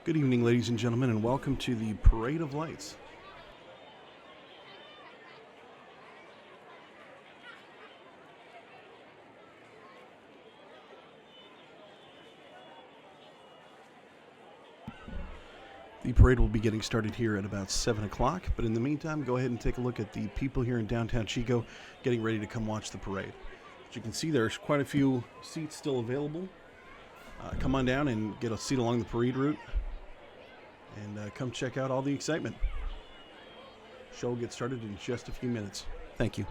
Good evening, ladies and gentlemen, and welcome to the Parade of Lights. The parade will be getting started here at about 7 o'clock, but in the meantime, go ahead and take a look at the people here in downtown Chico getting ready to come watch the parade. As you can see, there's quite a few seats still available. Come on down and get a seat along the parade route, and come check out all the excitement. Show will get started in just a few minutes. Thank you.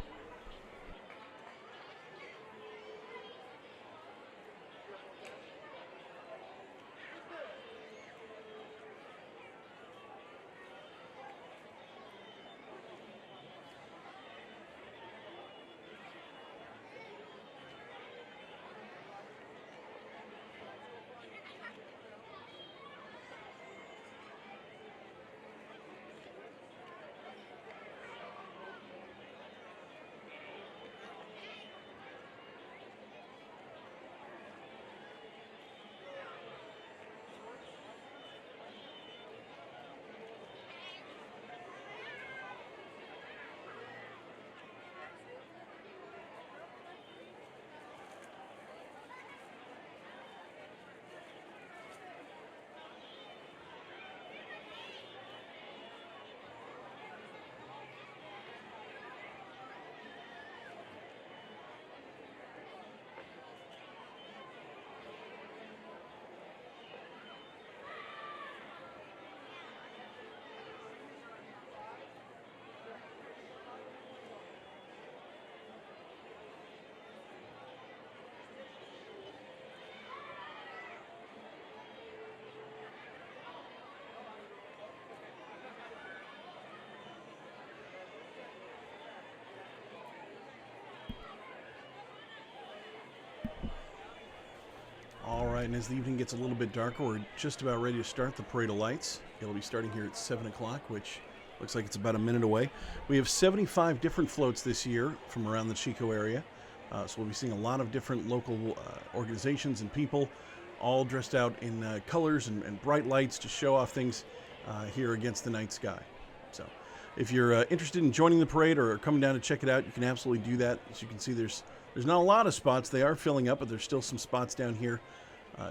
All right, and as the evening gets a little bit darker, we're just about ready to start the Parade of Lights. It'll be starting here at 7 o'clock, which looks like it's about a minute away. We have 75 different floats this year from around the Chico area. So we'll be seeing a lot of different local organizations and people all dressed out in colors and bright lights to show off things here against the night sky. So if you're interested in joining the parade or coming down to check it out, you can absolutely do that. As you can see, there's not a lot of spots. They are filling up, but there's still some spots down here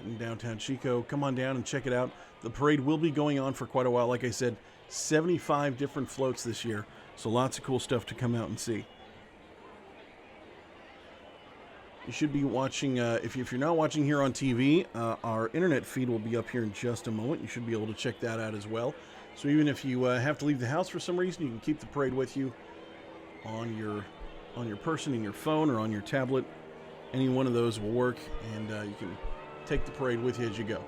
in downtown Chico. Come on down and check it out. The parade will be going on for quite a while. Like I said, 75 different floats this year, so lots of cool stuff to come out and see. You should be watching, if you're not watching here on TV, our internet feed will be up here in just a moment. You should be able to check that out as well. So even if you have to leave the house for some reason, you can keep the parade with you on your person, in your phone, or on your tablet. Any one of those will work, and you can take the parade with you as you go.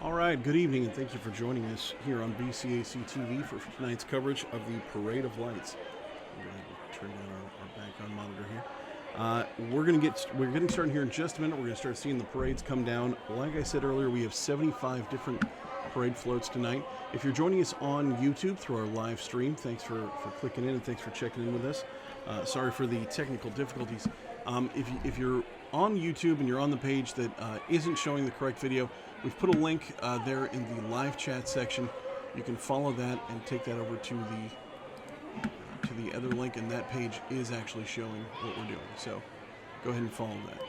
All right, good evening, and thank you for joining us here on BCACTV for tonight's coverage of the Parade of Lights. We're going to turn down our background monitor here. We're getting started here in just a minute. We're going to start seeing the parades come down. Like I said earlier, we have 75 different parade floats tonight. If you're joining us on YouTube through our live stream, thanks for clicking in and thanks for checking in with us. Sorry for the technical difficulties. If you're on YouTube and you're on the page that isn't showing the correct video, we've put a link there in the live chat section. You can follow that and take that over to the other link, and that page is actually showing what we're doing. So go ahead and follow that.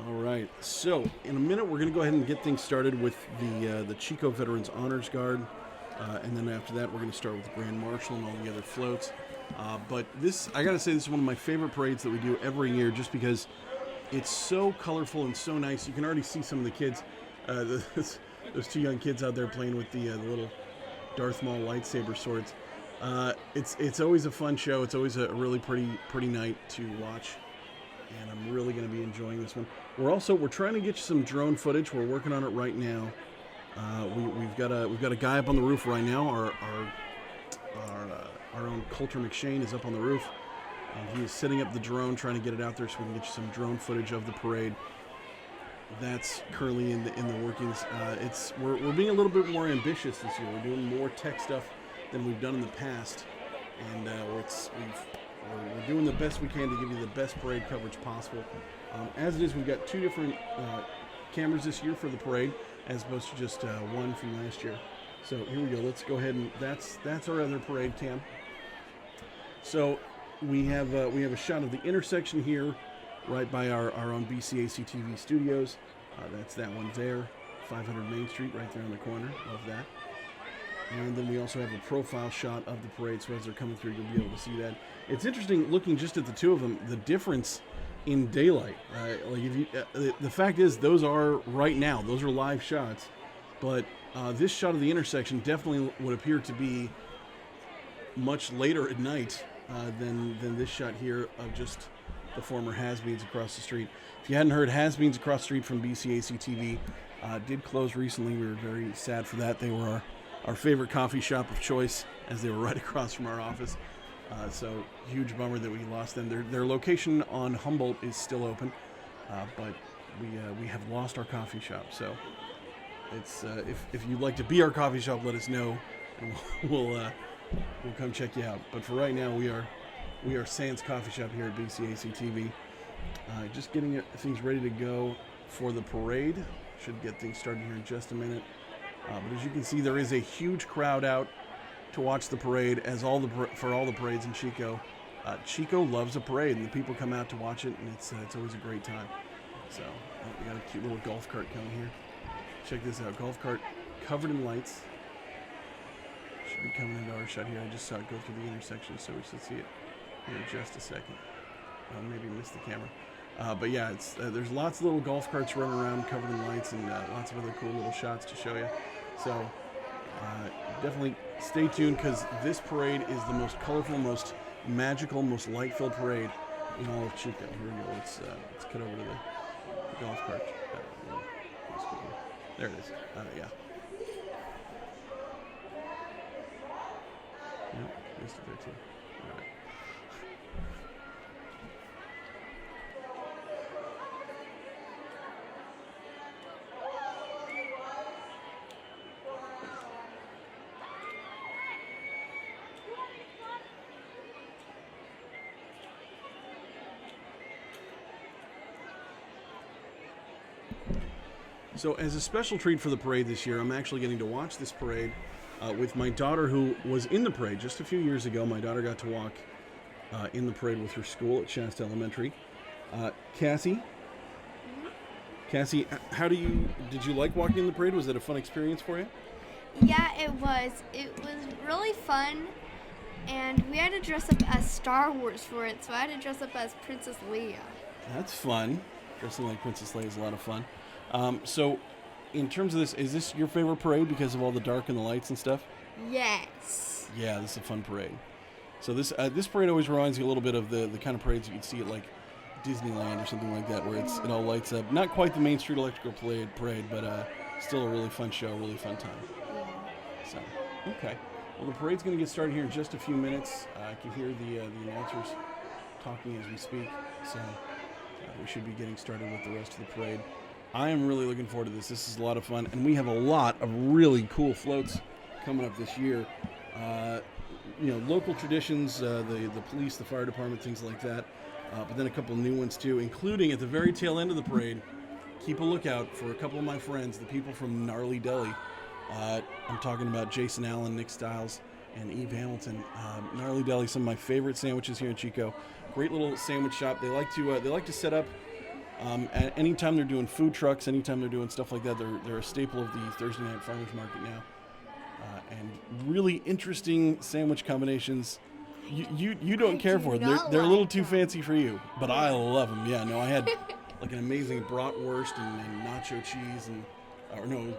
All right, so in a minute we're going to go ahead and get things started with the Chico Veterans Honors Guard, and then after that we're going to start with the Grand Marshal and all the other floats. But this, I got to say, this is one of my favorite parades that we do every year, just because it's so colorful and so nice. You can already see some of the kids, those two young kids out there playing with the little Darth Maul lightsaber swords. It's always a fun show. It's always a really pretty night to watch, and I'm really going to be enjoying this one. We're trying to get you some drone footage. We're working on it right now. We've got a guy up on the roof right now. Our own Coulter McShane is up on the roof. He is setting up the drone, trying to get it out there so we can get you some drone footage of the parade. That's currently in the workings. We're being a little bit more ambitious this year. We're doing more tech stuff than we've done in the past, and we're doing the best we can to give you the best parade coverage possible. As it is, we've got two different cameras this year for the parade, as opposed to just one from last year. So here we go. Let's go ahead and that's our other parade cam. So we have a shot of the intersection here, right by our own BCACTV studios. That's that one there, 500 Main Street, right there on the corner. Love that. And then we also have a profile shot of the parade, so as they're coming through, you'll be able to see that. It's interesting looking just at the two of them, the difference in daylight. The fact is, those are right now. Those are live shots, but this shot of the intersection definitely would appear to be much later at night than this shot here of just the former Has-Beens across the street. If you hadn't heard, Has-Beens across the street from BCACTV did close recently. We were very sad for that. They were our favorite coffee shop of choice, as they were right across from our office. So huge bummer that we lost them. Their location on Humboldt is still open, but we have lost our coffee shop. So it's if you'd like to be our coffee shop, let us know, and we'll come check you out. But for right now, we are Sans Coffee Shop here at BCACTV. Just getting things ready to go for the parade. Should get things started here in just a minute. But as you can see, there is a huge crowd out to watch the parade, as for all the parades in Chico. Chico loves a parade, and the people come out to watch it, and it's always a great time. So we got a cute little golf cart coming here. Check this out, golf cart covered in lights. Should be coming into our shot here. I just saw it go through the intersection, so we should see it here in just a second. Maybe missed the camera. But yeah, there's lots of little golf carts running around covered in lights, and lots of other cool little shots to show you. So definitely stay tuned, because this parade is the most colorful, most magical, most light-filled parade in all of Chico. Here we go. Let's cut over to the golf cart. There it is. Yeah. Yep, missed it there too. All right. So as a special treat for the parade this year, I'm actually getting to watch this parade with my daughter, who was in the parade just a few years ago. My daughter got to walk in the parade with her school at Shasta Elementary. Cassie, did you like walking in the parade? Was it a fun experience for you? Yeah, it was. It was really fun, and we had to dress up as Star Wars for it, so I had to dress up as Princess Leia. That's fun. Dressing like Princess Leia is a lot of fun. So, in terms of this, is this your favorite parade because of all the dark and the lights and stuff? Yes. Yeah, this is a fun parade. So this parade always reminds me a little bit of the kind of parades that you'd see at like Disneyland or something like that, where it all lights up. Not quite the Main Street Electrical parade, but still a really fun show, really fun time. So, okay. Well, the parade's going to get started here in just a few minutes. I can hear the announcers talking as we speak, so we should be getting started with the rest of the parade. I am really looking forward to this. This is a lot of fun, and we have a lot of really cool floats coming up this year. Local traditions, the police, the fire department, things like that. But then a couple of new ones too, including at the very tail end of the parade. Keep a lookout for a couple of my friends, the people from Gnarly Deli. I'm talking about Jason Allen, Nick Stiles, and Eve Hamilton. Gnarly Deli, some of my favorite sandwiches here in Chico. Great little sandwich shop. They like to set up anytime they're doing food trucks, anytime they're doing stuff like that. They're a staple of the Thursday night farmers market now. And really interesting sandwich combinations. You don't care for them. They're a little too fancy for you, but I love them. Yeah, no, I had like an amazing bratwurst and nacho cheese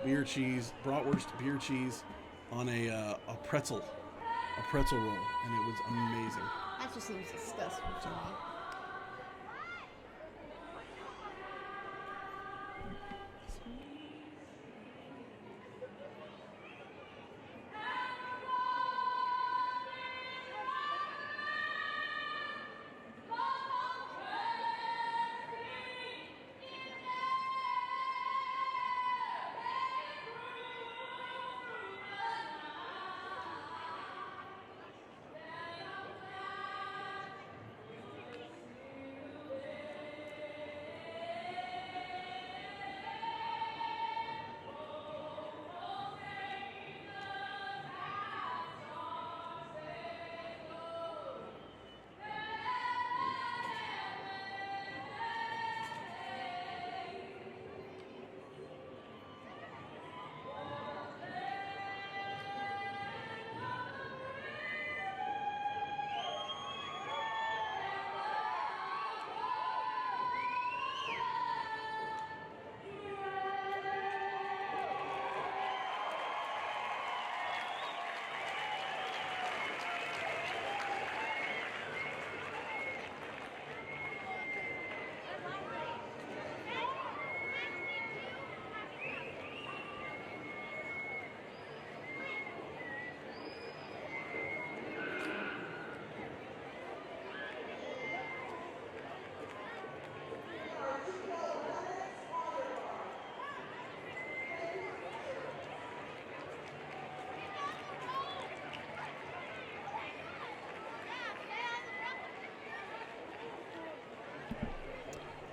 beer cheese, bratwurst, beer cheese on a pretzel roll, and it was amazing. That just seems disgusting to me.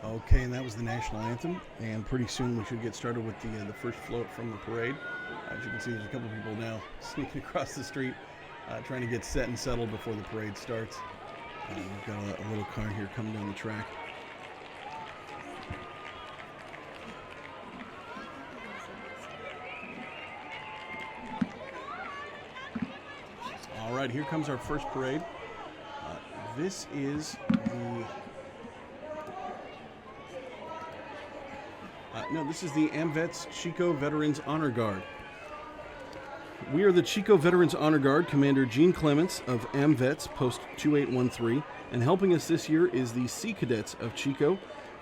Okay, and that was the national anthem, and pretty soon we should get started with the first float from the parade. As you can see, there's a couple of people now sneaking across the street, trying to get set and settled before the parade starts. We've got a little car here coming down the track. All right, here comes our first parade. This is the AMVETS Chico Veterans Honor Guard. We are the Chico Veterans Honor Guard, Commander Gene Clements of AMVETS, Post 2813, and helping us this year is the Sea Cadets of Chico.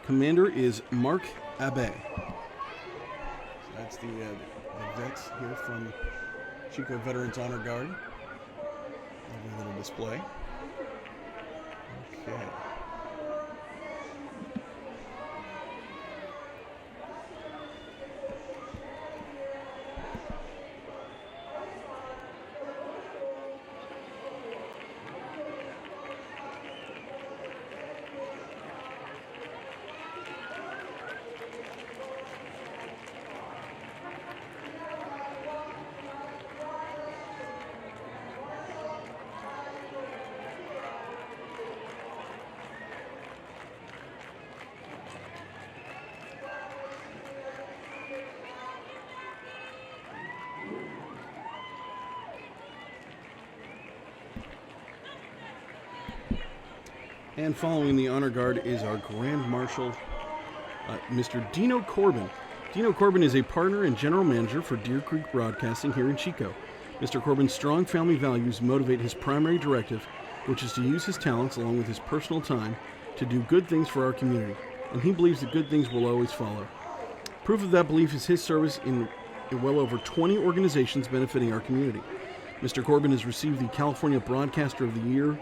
Commander is Mark Abbé. So that's the vets here from Chico Veterans Honor Guard. Lovely little display. Okay. And following the honor guard is our Grand Marshal, Mr. Dino Corbin. Dino Corbin is a partner and general manager for Deer Creek Broadcasting here in Chico. Mr. Corbin's strong family values motivate his primary directive which is to use his talents along with his personal time to do good things for our community, and he believes that good things will always follow. Proof of that belief is his service in well over 20 organizations benefiting our community. Mr. Corbin has received the California Broadcaster of the Year,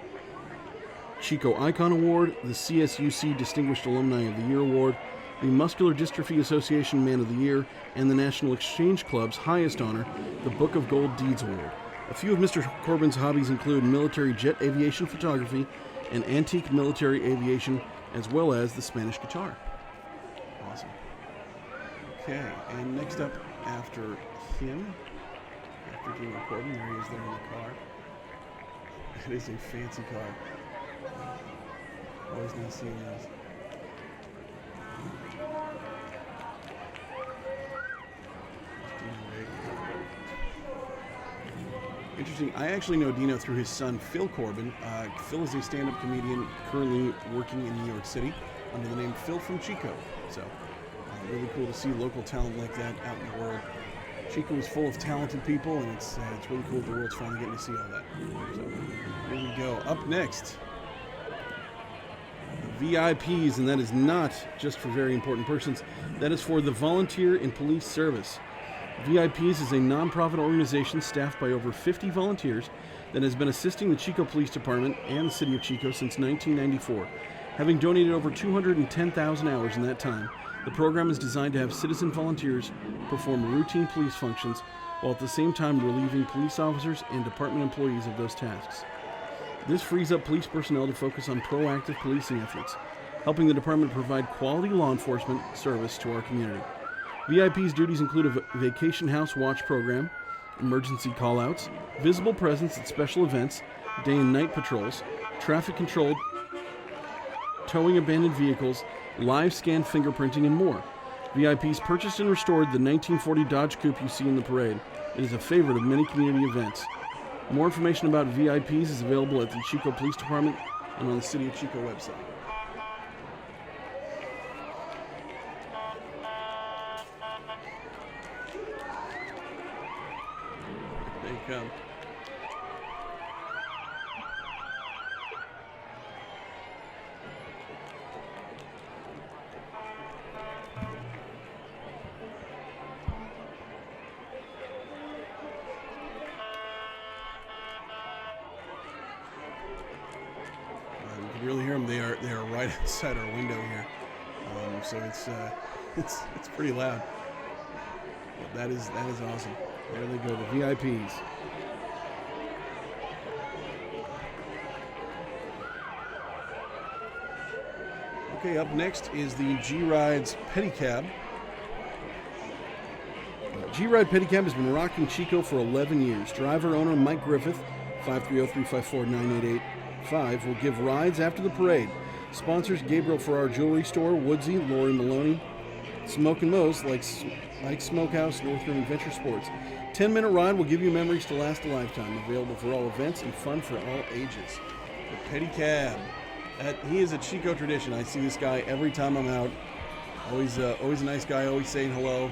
Chico Icon Award, the CSUC Distinguished Alumni of the Year Award, the Muscular Dystrophy Association Man of the Year, and the National Exchange Club's highest honor, the Book of Gold Deeds Award. A few of Mr. Corbin's hobbies include military jet aviation photography and antique military aviation, as well as the Spanish guitar. Awesome. Okay, and next up after him, after Neal Corbin, there he is there in the car. It is a fancy car. Always nice seeing those. Interesting. I actually know Dino through his son, Phil Corbin. Phil is a stand-up comedian currently working in New York City under the name Phil from Chico. So, really cool to see local talent like that out in the world. Chico is full of talented people, and it's really cool that the world's finally getting to see all that. So, here we go. Up next, VIPs, and that is not just for very important persons. That is for the Volunteer in Police Service. VIPs is a nonprofit organization staffed by over 50 volunteers that has been assisting the Chico Police Department and the City of Chico since 1994. Having donated over 210,000 hours in that time, the program is designed to have citizen volunteers perform routine police functions while at the same time relieving police officers and department employees of those tasks. This frees up police personnel to focus on proactive policing efforts, helping the department provide quality law enforcement service to our community. VIP's duties include a vacation house watch program, emergency callouts, visible presence at special events, day and night patrols, traffic control, towing abandoned vehicles, live scan fingerprinting, and more. VIP's purchased and restored the 1940 Dodge Coupe you see in the parade. It is a favorite of many community events. More information about VIPs is available at the Chico Police Department and on the City of Chico website. There you come. You can really hear them. They are right outside our window here, so it's pretty loud. But that is awesome. There they go, the VIPs. Okay, up next is the G-Ride's Pedicab. G-Ride Pedicab has been rocking Chico for 11 years. Driver-owner Mike Griffith, 530-354-9885, will give rides after the parade. Sponsors Gabriel Farrar Jewelry Store, Woodsy, Lori Maloney, Smoke and Mo's, like Smokehouse, Northern Adventure Sports. 10-minute ride will give you memories to last a lifetime. Available for all events and fun for all ages. The Pedicab. He is a Chico tradition. I see this guy every time I'm out. Always a nice guy, always saying hello,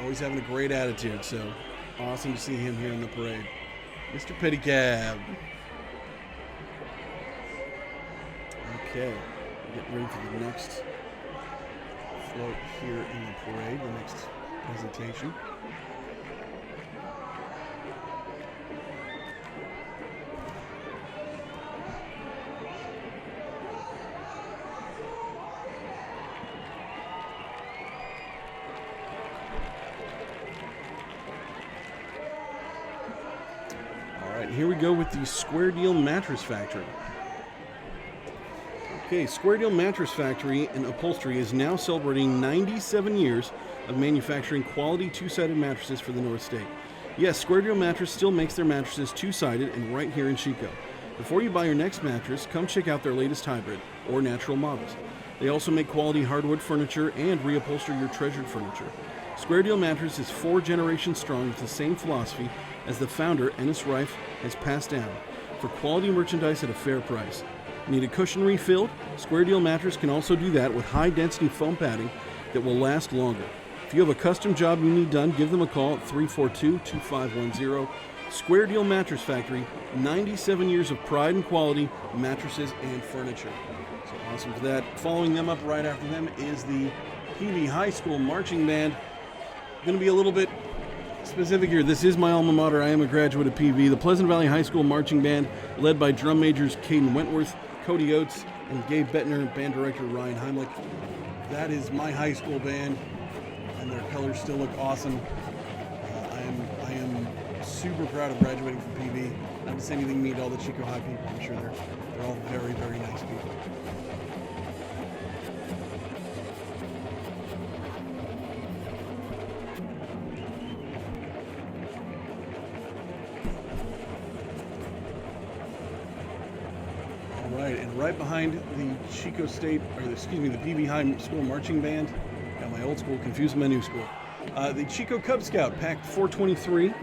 always having a great attitude. So awesome to see him here in the parade. Mr. Pedicab. Okay, getting ready for the next float here in the parade, the next presentation. All right, here we go with the Square Deal Mattress Factory. Okay, Square Deal Mattress Factory and Upholstery is now celebrating 97 years of manufacturing quality two-sided mattresses for the North State. Yes, Square Deal Mattress still makes their mattresses two-sided and right here in Chico. Before you buy your next mattress, come check out their latest hybrid or natural models. They also make quality hardwood furniture and reupholster your treasured furniture. Square Deal Mattress is 4 generations strong with the same philosophy as the founder, Ennis Rife, has passed down, for quality merchandise at a fair price. Need a cushion refilled? Square Deal Mattress can also do that with high-density foam padding that will last longer. If you have a custom job you need done, give them a call at 342-2510 Square Deal Mattress Factory, 97 years of pride and quality, mattresses and furniture. So awesome for that. Following them up right after them is the PV High School Marching Band. Going to be a little bit specific here. This is my alma mater. I am a graduate of PV. The Pleasant Valley High School Marching Band, led by drum majors Caden Wentworth, Cody Oates, and Gabe Bettner, band director Ryan Heimlich. That is my high school band, and their colors still look awesome. I am super proud of graduating from PV. Not to say anything mean to all the Chico High people. I'm sure they're all very, very nice people. And right behind the Chico State, the PV High School Marching Band, got my old school confused my new school. The Chico Cub Scout, Pack 423.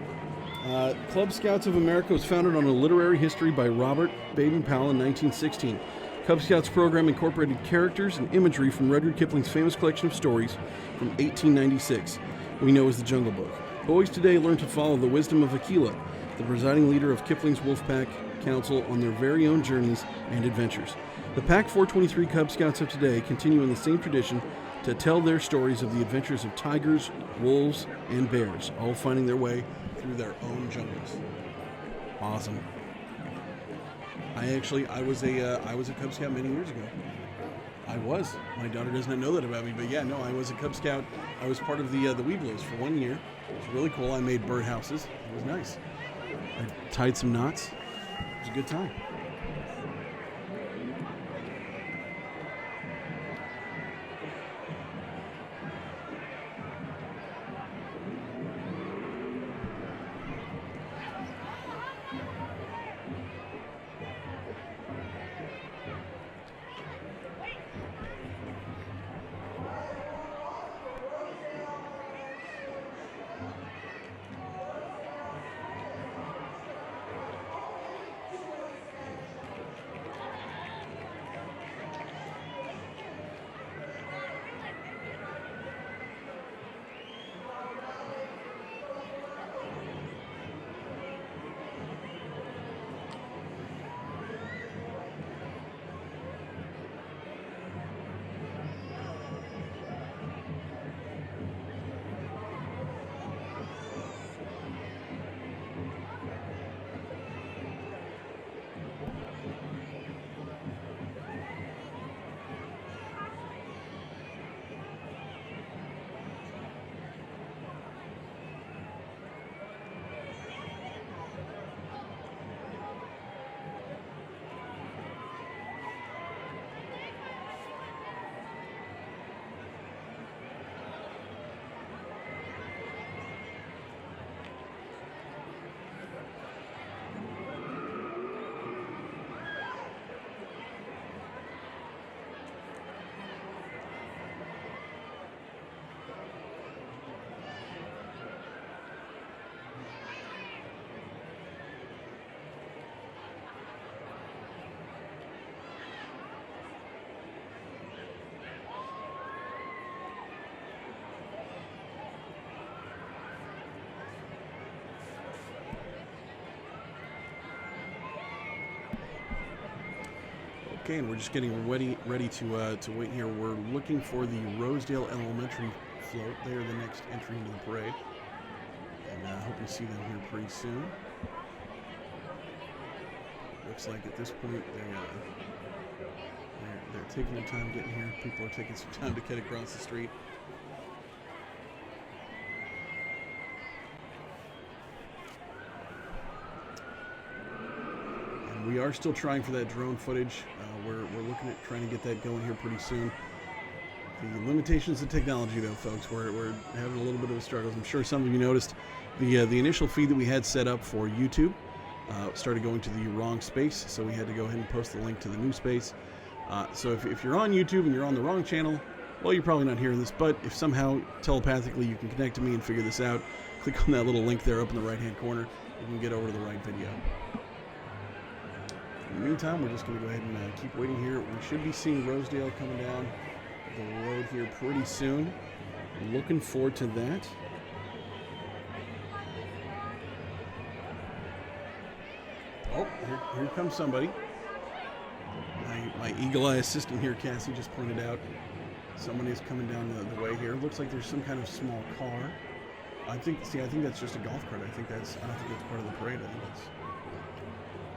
Club Scouts of America was founded on a literary history by Robert Baden-Powell in 1916. Cub Scouts program incorporated characters and imagery from Rudyard Kipling's famous collection of stories from 1896, we know as the Jungle Book. Boys today learn to follow the wisdom of Aquila, the presiding leader of Kipling's Wolfpack Council, on their very own journeys and adventures. The Pack 423 Cub Scouts of today continue in the same tradition to tell their stories of the adventures of tigers, wolves, and bears, all finding their way through their own jungles. Awesome. I was a Cub Scout many years ago. I was. My daughter does not know that about me, but yeah, no, I was a Cub Scout. I was part of the Weeblos for 1 year. It was really cool. I made birdhouses. It was nice. I tied some knots. It was a good time. Okay, and we're just getting ready to wait here. We're looking for the Rosedale Elementary float. They are the next entry into the parade, and I hope we see them here pretty soon. Looks like at this point they're taking their time getting here. People are taking some time to get across the street. We are still trying for that drone footage. We're looking at trying to get that going here pretty soon. The limitations of technology, though, folks, we're having a little bit of a struggle. I'm sure some of you noticed the initial feed that we had set up for YouTube started going to the wrong space, so we had to go ahead and post the link to the new space. So if you're on YouTube and you're on the wrong channel, well, you're probably not hearing this, but if somehow telepathically you can connect to me and figure this out, click on that little link there up in the right-hand corner. You can get over to the right video. In the meantime, we're just going to go ahead and keep waiting here. We should be seeing Rosedale coming down the road here pretty soon. Looking forward to that. Here comes somebody. My eagle eye assistant here, Cassie, just pointed out someone is coming down the way here. Looks like there's some kind of small car. I think that's just a golf cart. I don't think that's part of the parade.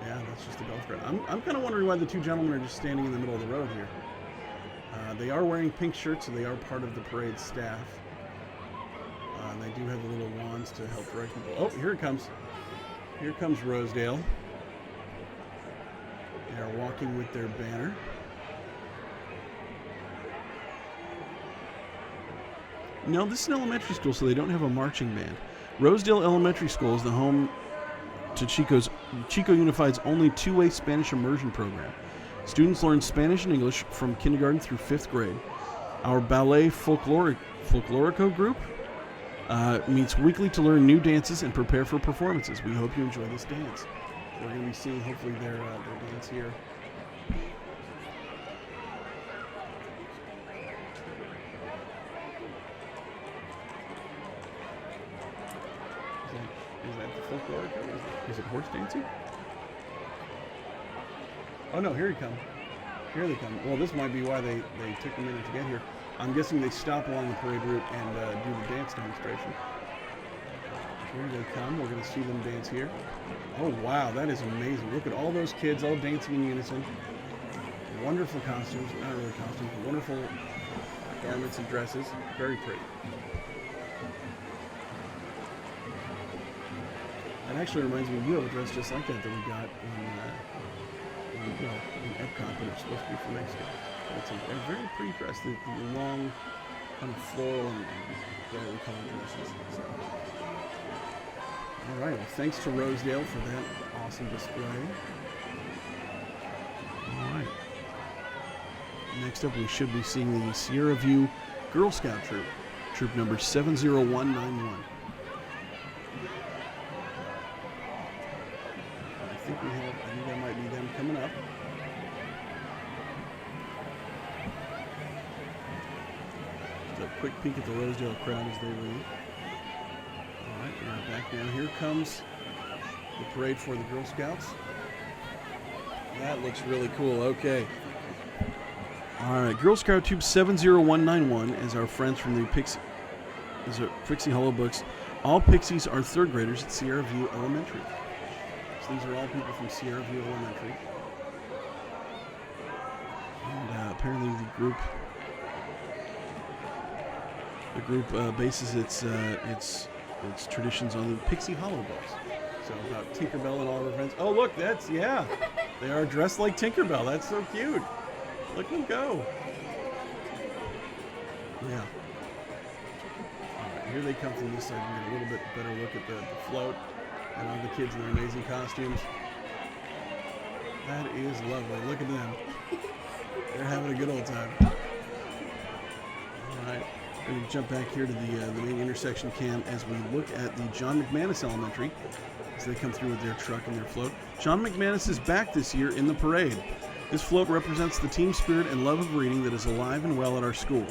That's just a golf cart. I'm kind of wondering why the two gentlemen are just standing in the middle of the road here. They are wearing pink shirts, so they are part of the parade staff. They do have the little wands to help direct people. Oh, here it comes. Here comes Rosedale. They are walking with their banner. No, this is an elementary school, so they don't have a marching band. Rosedale Elementary School is the home to Chico Unified's only two-way Spanish immersion program. Students learn Spanish and English from kindergarten through 5th grade. Our ballet folklorico group meets weekly to learn new dances and prepare for performances. We hope you enjoy this dance. We're going to be seeing hopefully their dance here. Is that the folklorico? Is it horse dancing? Oh no, here he comes. Here they come. Well, this might be why they took a minute to get here. I'm guessing they stop along the parade route and do the dance demonstration. Here they come. We're going to see them dance here. Oh, wow. That is amazing. Look at all those kids all dancing in unison. Wonderful costumes. Not really costumes, but wonderful garments and dresses. Very pretty. That actually reminds me, you have a dress just like that we got in Epcot, but it's supposed to be from Mexico. It's a very pretty dress. The long, kind of floral and very colored dresses. So. All right. Well, thanks to Rosedale for that awesome display. All right. Next up, we should be seeing the Sierra View Girl Scout Troop, troop number 70191. I think that might be them coming up. Just a quick peek at the Rosedale crowd as they leave. All right, we're back now. Here comes the parade for the Girl Scouts. That looks really cool. Okay. All right, Girl Scout Troop 70191 is our friends from the Pixie Hollow books. All Pixies are 3rd graders at Sierra View Elementary. So these are all people from Sierra View Elementary. And apparently the group bases its traditions on the Pixie Hollow books. So about Tinkerbell and all of her friends. Oh, look, they are dressed like Tinkerbell. That's so cute. Look them go. Yeah. All right, here they come from this side. We get a little bit better look at the float and all the kids in their amazing costumes. That is lovely. Look at them. They're having a good old time. All right. We're going to jump back here to the main intersection cam as we look at the John McManus Elementary as they come through with their truck and their float. John McManus is back this year in the parade. This float represents the team spirit and love of reading that is alive and well at our school.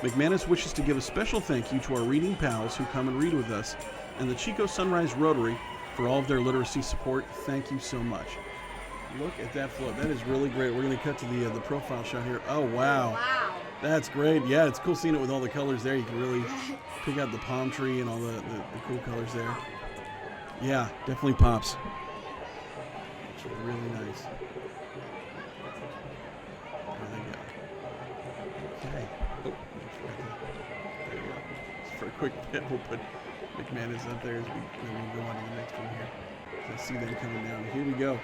McManus wishes to give a special thank you to our reading pals who come and read with us and the Chico Sunrise Rotary for all of their literacy support. Thank you so much. Look at that float. That is really great. We're going to cut to the profile shot here. Oh, wow. Wow. That's great. Yeah, it's cool seeing it with all the colors there. You can really pick out the palm tree and all the cool colors there. Yeah, definitely pops. It's really nice. There they go. Okay. Oh, there you go. Just for a quick bit, we'll put McManus up there as we go on to the next one here. I see them coming down. Here we go.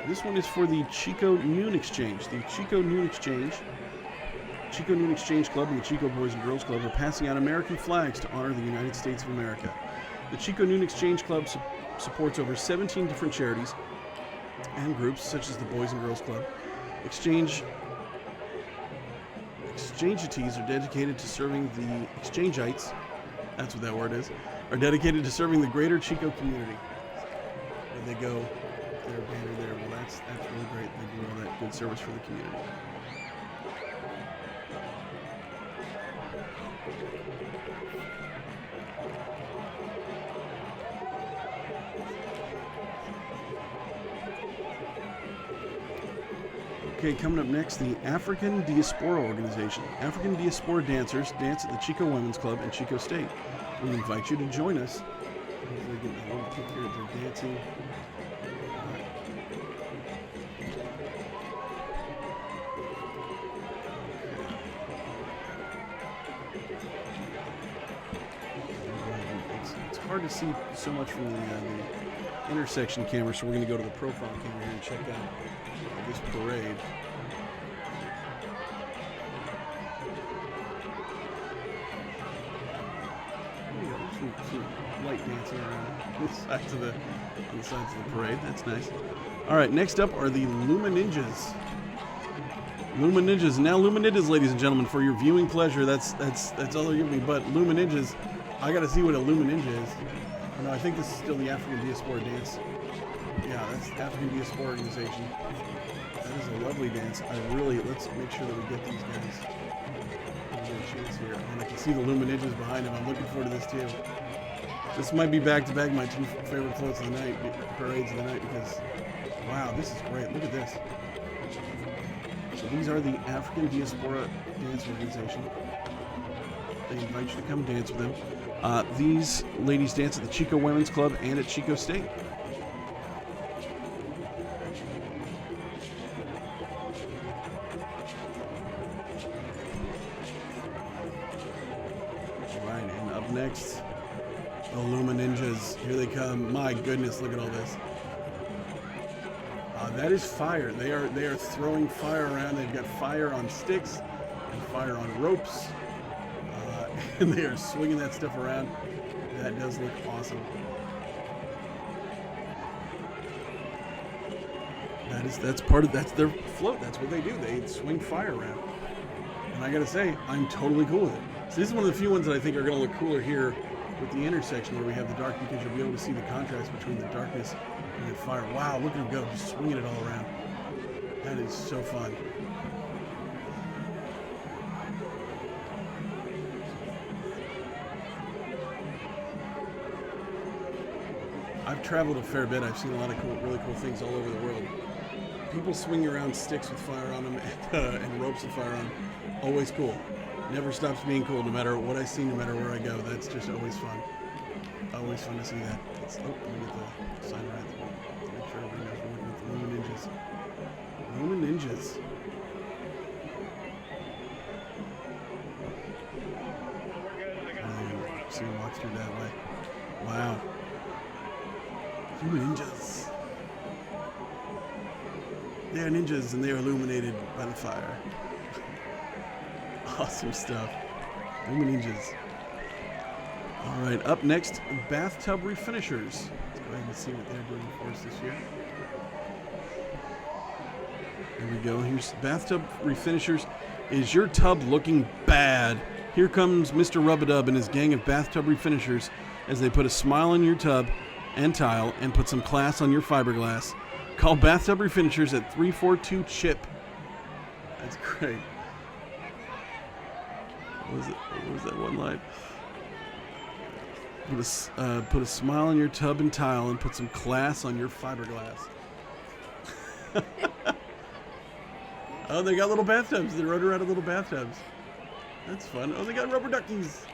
This one is for the Chico Noon Exchange. The Chico Noon Exchange Club and the Chico Boys and Girls Club are passing out American flags to honor the United States of America. The Chico Noon Exchange Club supports over 17 different charities and groups, such as the Boys and Girls Club. Exchangeatees are dedicated to serving the Exchange'ites, that's what that word is, are dedicated to serving the greater Chico community. There they go, their banner there. Well, that's really great. They do all that good service for the community. Okay, coming up next, the African Diaspora organization. African Diaspora dancers dance at the Chico Women's Club in Chico State. We invite you to join us. They're getting a little kick here. They're dancing. It's hard to see so much from the intersection camera, so we're going to go to the profile camera here and check out this parade. Some light dancing around the sides of the parade. That's nice. All right, next up are the Luma Ninjas. Luma Ninjas. Now Luma Ninjas, ladies and gentlemen, for your viewing pleasure. That's all they're giving me. But Luma Ninjas, I got to see what a Luma Ninja is. Oh, no, I think this is still the African Diaspora dance. Yeah, that's the African Diaspora organization. That is a lovely dance. Let's make sure that we get these guys. A chance here. And I can see the Luma Ninjas behind him. I'm looking forward to this too. This might be back-to-back my two favorite floats of the night, parades of the night, because, wow, this is great. Look at this. So these are the African Diaspora Dance Organization. They invite you to come dance with them. These ladies dance at the Chico Women's Club and at Chico State. All right, and up next, the Luma Ninjas. Here they come. My goodness, look at all this. That is fire. They are throwing fire around. They've got fire on sticks and fire on ropes, and they are swinging that stuff around. That does look awesome. That's their float. That's what they do. They swing fire around. And I gotta say, I'm totally cool with it. So this is one of the few ones that I think are gonna look cooler here with the intersection where we have the dark, because you'll be able to see the contrast between the darkness and the fire. Wow, look at him go, just swinging it all around. That is so fun. I've traveled a fair bit. I've seen a lot of really cool things all over the world. People swinging around sticks with fire on them and ropes with fire on them. Always cool. Never stops being cool, no matter what I see, no matter where I go. That's just always fun. Always fun to see that. Let me get the sign right there. Make sure everybody knows we're working with the Luma Ninjas. Luma Ninjas. See them walk through that way. Wow. Luma Ninjas. They are ninjas and they are illuminated by the fire. Awesome stuff. Luma Ninjas. All right, up next, Bathtub Refinishers. Let's go ahead and see what they're doing for us this year. Here we go. Here's Bathtub Refinishers. Is your tub looking bad? Here comes Mr. Rub-a-Dub and his gang of Bathtub Refinishers as they put a smile on your tub and tile and put some class on your fiberglass. Call Bathtub Refinishers at 342-CHIP. That's great. What was that one line? Put a smile on your tub and tile and put some class on your fiberglass. Oh, they got little bathtubs. They rode around in little bathtubs. That's fun. Oh, they got rubber duckies.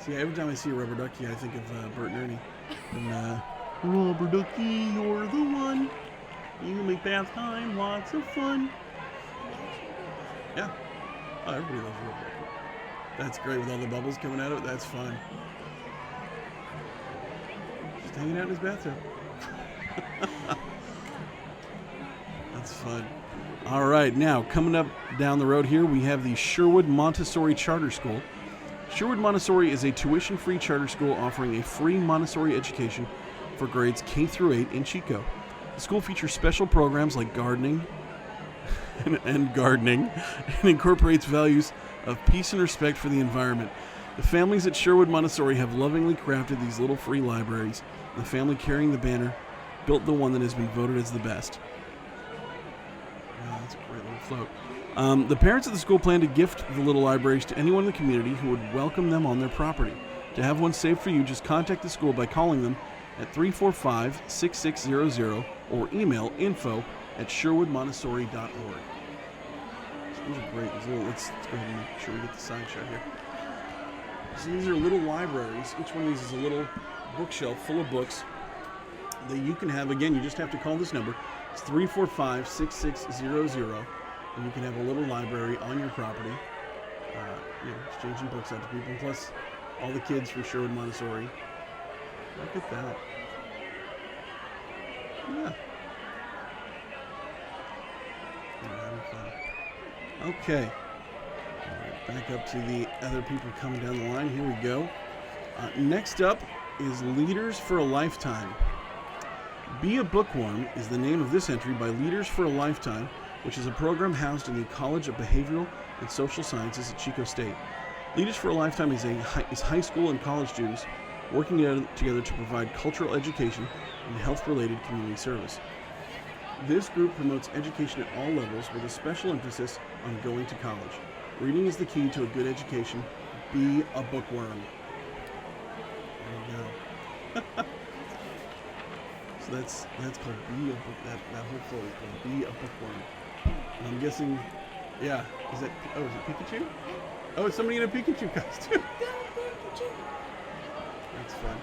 See, every time I see a rubber ducky, I think of Bert and Ernie. And, rubber ducky, you're the one. You make bath time lots of fun. Yeah. Oh, everybody loves rubber ducky. That's great with all the bubbles coming out of it. That's fun. Just hanging out in his bathtub. That's fun. All right, now coming up down the road here, we have the Sherwood Montessori Charter School. Sherwood Montessori is a tuition-free charter school offering a free Montessori education for grades K through 8 in Chico. The school features special programs like gardening and incorporates values of peace and respect for the environment. The families at Sherwood Montessori have lovingly crafted these little free libraries. The family carrying the banner built the one that has been voted as the best. Wow, that's a great little float. The parents of the school plan to gift the little libraries to anyone in the community who would welcome them on their property. To have one saved for you, just contact the school by calling them at 345-6600 or email at sherwoodmontessori.org. So these are great. Let's go ahead and make sure we get the sign shot here. So these are little libraries. Each one of these is a little bookshelf full of books that you can have. Again, you just have to call this number. It's 345-6600, and you can have a little library on your property, exchanging books out to people. Plus, all the kids from Sherwood Montessori. Look at that. Yeah. They're having fun. Okay. All right, back up to the other people coming down the line. Here we go. Next up is Leaders for a Lifetime. Be a Bookworm is the name of this entry by Leaders for a Lifetime, which is a program housed in the College of Behavioral and Social Sciences at Chico State. Leaders for a Lifetime is high school and college students working together to provide cultural education and health-related community service. This group promotes education at all levels with a special emphasis on going to college. Reading is the key to a good education. Be a bookworm. There you go. So that's called Be a Book. That whole flow is called Be a Bookworm. And I'm guessing, yeah. Is it Pikachu? Oh, it's somebody in a Pikachu costume. That's fun.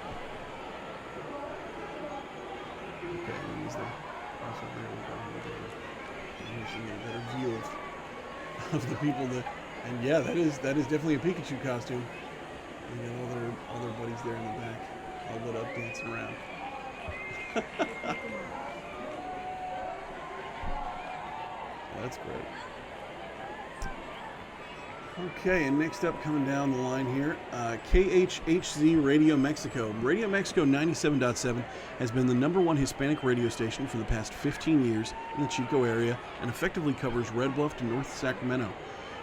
Okay, and he's there. Also there we go. I'm wishing a better view of the people that. And yeah, that is definitely a Pikachu costume. We got all their buddies there in the back, all lit up, dancing around. That's great. Okay, and next up, coming down the line here, KHHZ Radio Mexico. Radio Mexico 97.7 has been the #1 Hispanic radio station for the past 15 years in the Chico area and effectively covers Red Bluff to North Sacramento.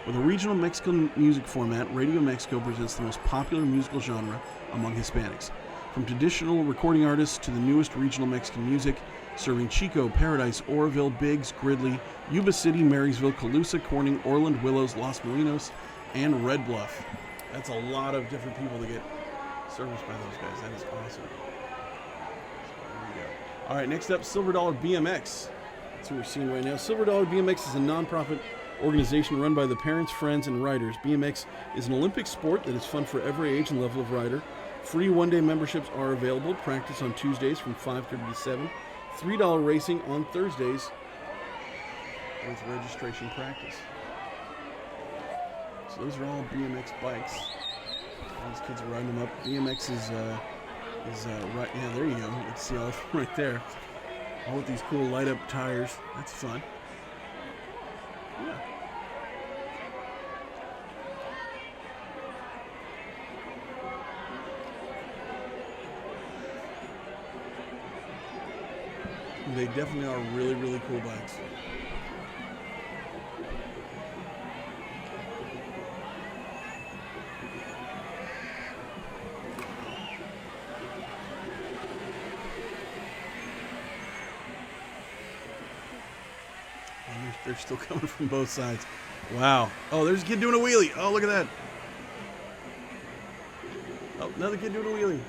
With a regional Mexican music format, Radio Mexico presents the most popular musical genre among Hispanics. From traditional recording artists to the newest regional Mexican music, serving Chico, Paradise, Oroville, Biggs, Gridley, Yuba City, Marysville, Colusa, Corning, Orland, Willows, Los Molinos, and Red Bluff. That's a lot of different people to get serviced by those guys. That is awesome. So there we go. All right, next up, Silver Dollar BMX. That's what we're seeing right now. Silver Dollar BMX is a nonprofit organization run by the parents, friends, and riders. BMX is an Olympic sport that is fun for every age and level of rider. Free one-day memberships are available. Practice on Tuesdays from 5:30 to 7. $3 racing on Thursdays with registration practice. So those are all BMX bikes. These kids are riding them up. BMX is right. Yeah, there you go. You can see all of them right there. All with these cool light-up tires. That's fun. Yeah. They definitely are really, really cool bikes. And they're still coming from both sides. Wow. Oh, there's a kid doing a wheelie. Oh, look at that. Oh, another kid doing a wheelie.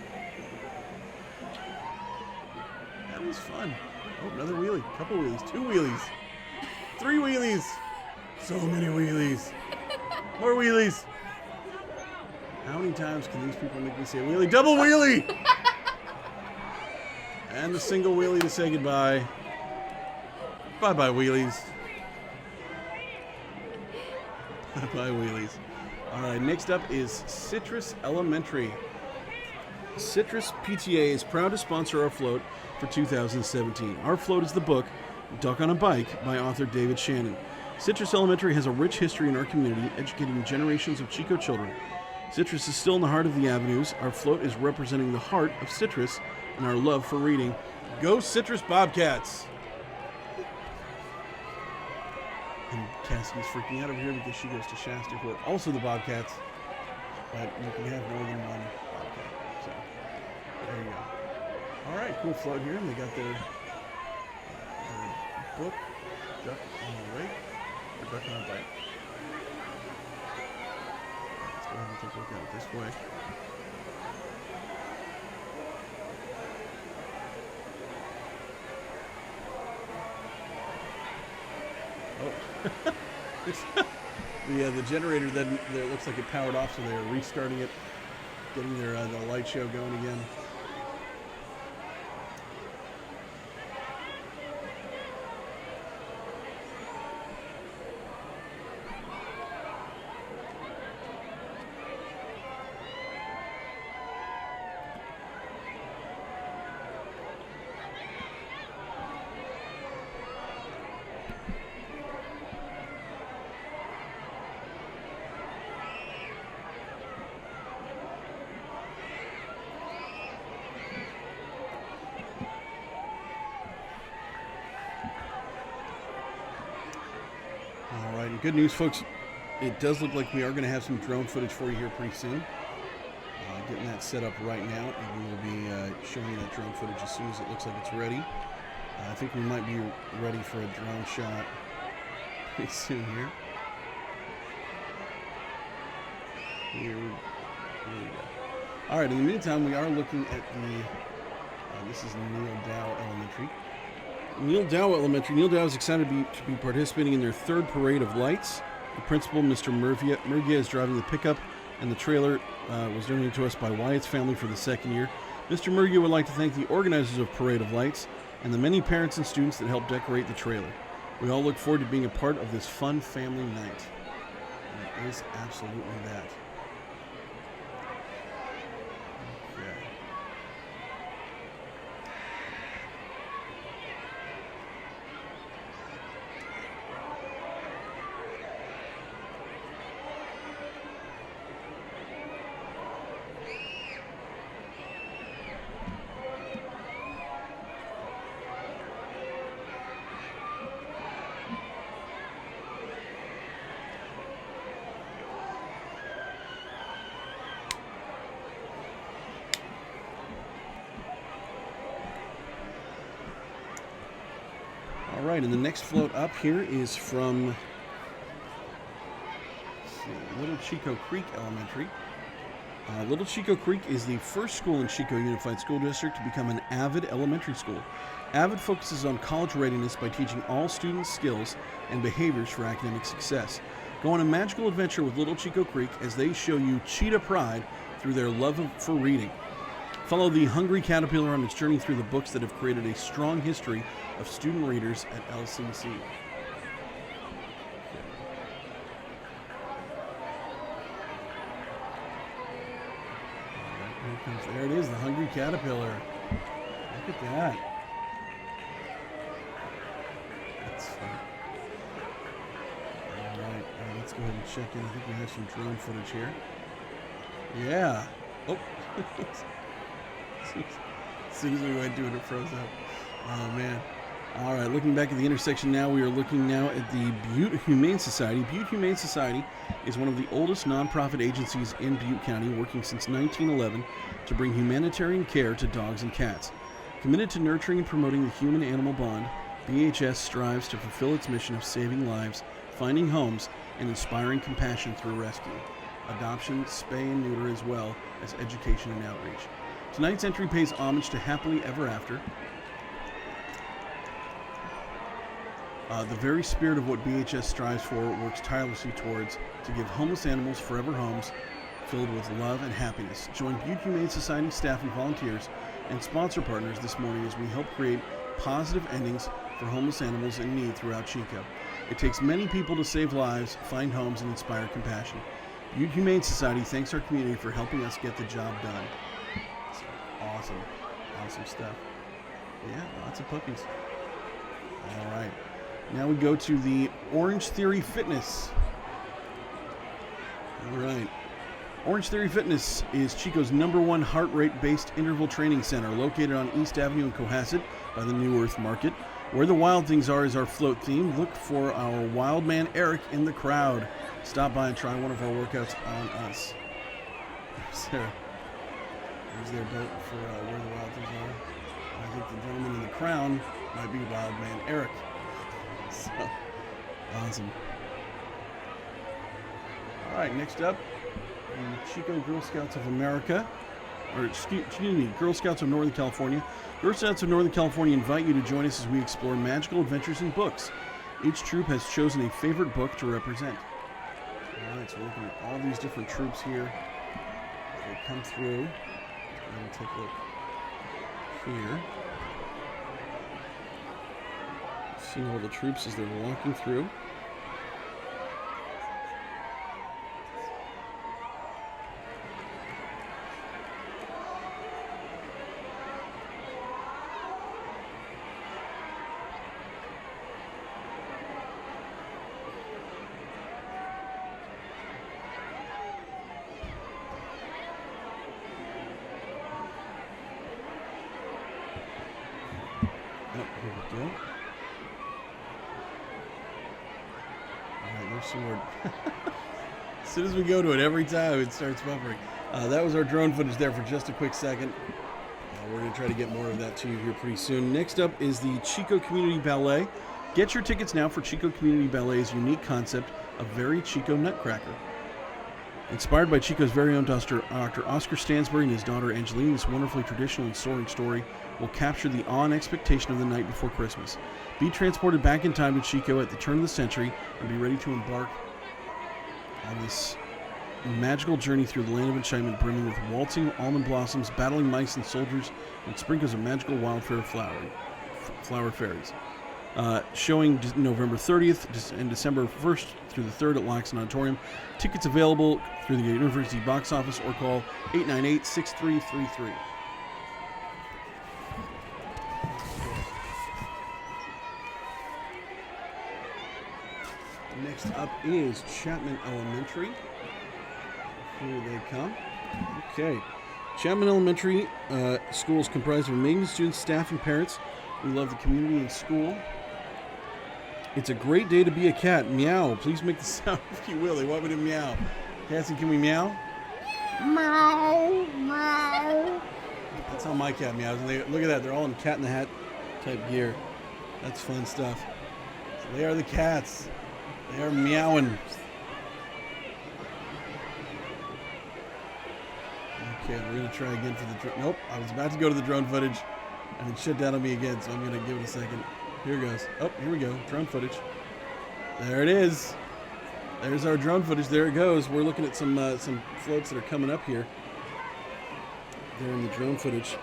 That was fun. Oh, another wheelie. Couple wheelies. 2 wheelies. 3 wheelies. So many wheelies. More wheelies. How many times can these people make me say wheelie? Double wheelie! And the single wheelie to say goodbye. Bye-bye, wheelies. Bye-bye, wheelies. All right, next up is Citrus Elementary. Citrus PTA is proud to sponsor our float for 2017. Our float is the book, Duck on a Bike, by author David Shannon. Citrus Elementary has a rich history in our community, educating generations of Chico children. Citrus is still in the heart of the avenues. Our float is representing the heart of Citrus and our love for reading. Go Citrus Bobcats! And Cassie's freaking out over here because she goes to Shasta, who are also the Bobcats, but you can have more than one Bobcat. So, there you go. All right, cool float here, and they got their book, Duck on the Lake, or Duck on a Bike. Let's go ahead and take a look at it this way. Oh. The generator then there looks like it powered off, so they're restarting it, getting their the light show going again. All right, and good news, folks. It does look like we are going to have some drone footage for you here pretty soon. Getting that set up right now, and we will be showing you that drone footage as soon as it looks like it's ready. I think we might be ready for a drone shot pretty soon here. Here we go. All right, in the meantime, we are looking at this is Neal Dow Elementary. Neal Dow Elementary. Neal Dow is excited to be participating in their third parade of lights. The principal, Mr. Murgia, is driving the pickup, and the trailer was donated to us by Wyatt's family for the second year. Mr. Murgia would like to thank the organizers of Parade of Lights and the many parents and students that helped decorate the trailer. We all look forward to being a part of this fun family night. And it is absolutely that. All right, and the next float up here is from Little Chico Creek Elementary. Little Chico Creek is the first school in Chico Unified School District to become an AVID elementary school. AVID focuses on college readiness by teaching all students skills and behaviors for academic success. Go on a magical adventure with Little Chico Creek as they show you cheetah pride through their love for reading. Follow the hungry caterpillar on its journey through the books that have created a strong history of student readers at LCC. There it is, the hungry caterpillar. Look at that. That's fun. All right, let's go ahead and check in. I think we have some drone footage here. Yeah. Oh. As soon as we went to it, it froze up. Oh, man. All right, looking back at the intersection now, we are looking now at the Butte Humane Society. Butte Humane Society is one of the oldest nonprofit agencies in Butte County, working since 1911 to bring humanitarian care to dogs and cats. Committed to nurturing and promoting the human-animal bond, BHS strives to fulfill its mission of saving lives, finding homes, and inspiring compassion through rescue, adoption, spay and neuter, as well as education and outreach. Tonight's entry pays homage to Happily Ever After, the very spirit of what BHS strives for, works tirelessly towards, to give homeless animals forever homes filled with love and happiness. Join Butte Humane Society staff and volunteers and sponsor partners this morning as we help create positive endings for homeless animals in need throughout Chico. It takes many people to save lives, find homes, and inspire compassion. Butte Humane Society thanks our community for helping us get the job done. Awesome. Awesome stuff. Yeah, lots of puppies. All right. Now we go to the Orange Theory Fitness. All right. Orange Theory Fitness is Chico's #1 heart rate-based interval training center located on East Avenue in Cohasset by the New Earth Market. Where the wild things are is our float theme. Look for our wild man Eric in the crowd. Stop by and try one of our workouts on us. There's their boat for where the wild things are. I think the gentleman in the crown might be wild man Eric. So, awesome. All right, next up, the Chico Girl Scouts of America, or excuse me, Girl Scouts of Northern California. Girl Scouts of Northern California invite you to join us as we explore magical adventures in books. Each troop has chosen a favorite book to represent. All right, so we're looking at all these different troops here. They come through. And take a look here. See all the troops as they're walking through. Oh, here we go. Alright, there's some more. As soon as we go to it, every time it starts buffering. That was our drone footage there for just a quick second. We're going to try to get more of that to you here pretty soon. Next up is the Chico Community Ballet. Get your tickets now for Chico Community Ballet's unique concept of Very Chico Nutcracker. Inspired by Chico's very own Dr. Oscar Stansbury and his daughter Angeline, this wonderfully traditional and soaring story will capture the awe and expectation of the night before Christmas. Be transported back in time to Chico at the turn of the century and be ready to embark on this magical journey through the land of enchantment, brimming with waltzing almond blossoms, battling mice and soldiers, and sprinkles of magical wildflower flower fairies. Showing November 30th and December 1st through the 3rd at Laxon Auditorium. Tickets available through the University box office or call 898-6333. Next up is Chapman Elementary. Here they come. Okay. Chapman Elementary School is comprised of amazing students, staff, and parents. We love the community and school. It's a great day to be a cat. Meow. Please make the sound if you will. They want me to meow. Cassie, can we meow? Meow. Meow. That's how my cat meows. And look at that. They're all in Cat in the Hat type gear. That's fun stuff. So they are the cats. They are meowing. Okay, we're going to try again for the drone. Nope, I was about to go to the drone footage and it shut down on me again, so I'm going to give it a second. Here goes. Oh, here we go. Drone footage. There it is. There's our drone footage. There it goes. We're looking at some floats that are coming up here. There in the drone footage.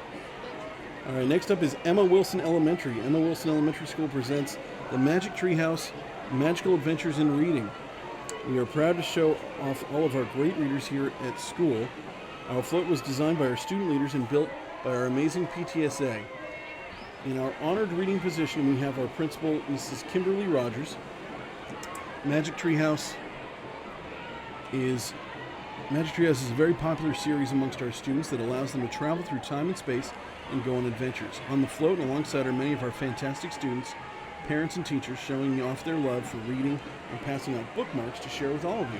All right, next up is Emma Wilson Elementary. Emma Wilson Elementary School presents the Magic Treehouse Magical Adventures in Reading. We are proud to show off all of our great readers here at school. Our float was designed by our student leaders and built by our amazing PTSA. In our honored reading position, we have our principal, Mrs. Kimberly Rogers. Magic Treehouse is a very popular series amongst our students that allows them to travel through time and space and go on adventures. On the float and alongside are many of our fantastic students, parents, and teachers showing off their love for reading and passing out bookmarks to share with all of you.